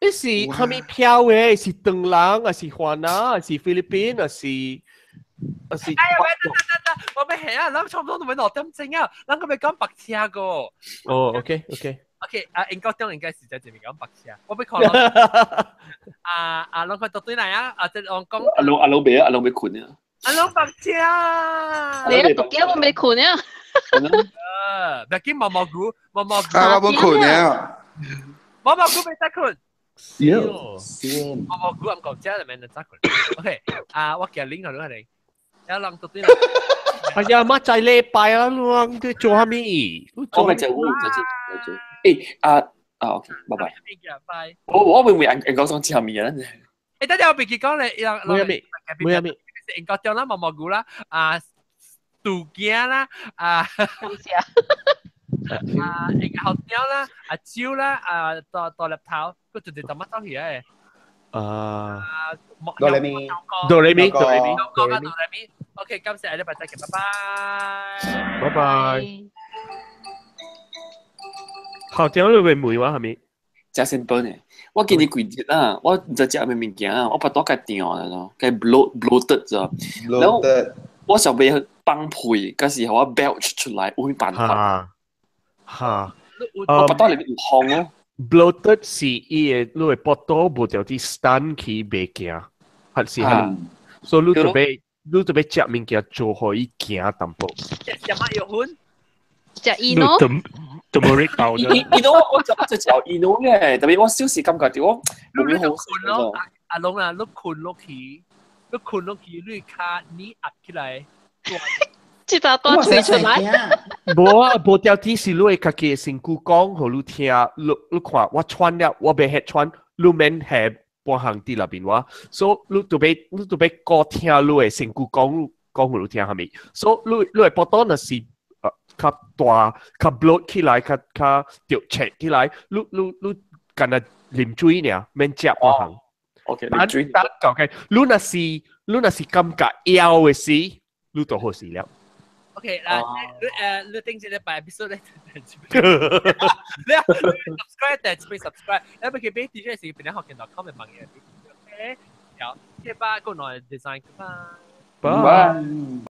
你是係咪票嘅？是鄧郎，還是華納，還是菲律賓，還是？哎呀，喂，我咪係啊，咱差唔多都咪落點正啊，咱咁咪講白車個。哦 ，OK，應該當然該時就前面講白車，我俾看咯。龍佢到對嚟啊，即係我講。阿龍未困啊。阿龍白車。你讀幾多未困啊？唔係見毛毛菇。我冇困啊。毛毛菇未得困。先。毛毛菇咁講啫，你咪得困。OK，我叫拎佢嚟，有龍到對嚟。係啊，乜仔禮拜啊，你做下咩？我咪就OK，拜拜。拜。我會唔會講上之後面啊？等陣我俾佢講你，冇呀咩？應該將啦毛毛菇啦，杜驚啦，應該好雕啦，蕉啦，大粒頭，佢直接就乜都嘢哆來咪。OK，今次係呢拜再見，拜拜。拜拜。好屌你會梅話係咪？真simple嘅，我見你幾日啊，我唔知食咩物件啊，我把刀解掉啦咯，解 bloated 咗，然後我想俾佢崩潰，嗰時候我 belch 出來，會辦法。我把刀裏面有烘咯。bloated 是伊個你個腹肚無條啲 stand 去袂行，還是係，所以你特別食物件做可以行淡薄。食乜藥粉？食伊諾。就冇人搞嘅。伊諾我就食伊諾嘅，特別我小時感覺到我冇咩好食咯。阿龍啊，你困落去，你卡你壓起來。即係多吹出來。無條啲是你會家己身軀講，互你聽，你看我穿了，我袂遐穿，你免遐半行啲那邊話，所以你特別個聽你會身軀講互你聽係咪？所以你會不斷的是較大、較 bloat 起來、較掉赤起來，你干那啉水呢，免食半行。OK， 啉水。但講嘅，你若是感覺枵嘅事，你就好事了。OK，你頂住你擺 episode 咧，你 subscribe 但係未 subscribe，你咪佢俾 DJ 時變咗學見到 comment 問嘢 ，OK，有，即係把個內 design 吧。Bye。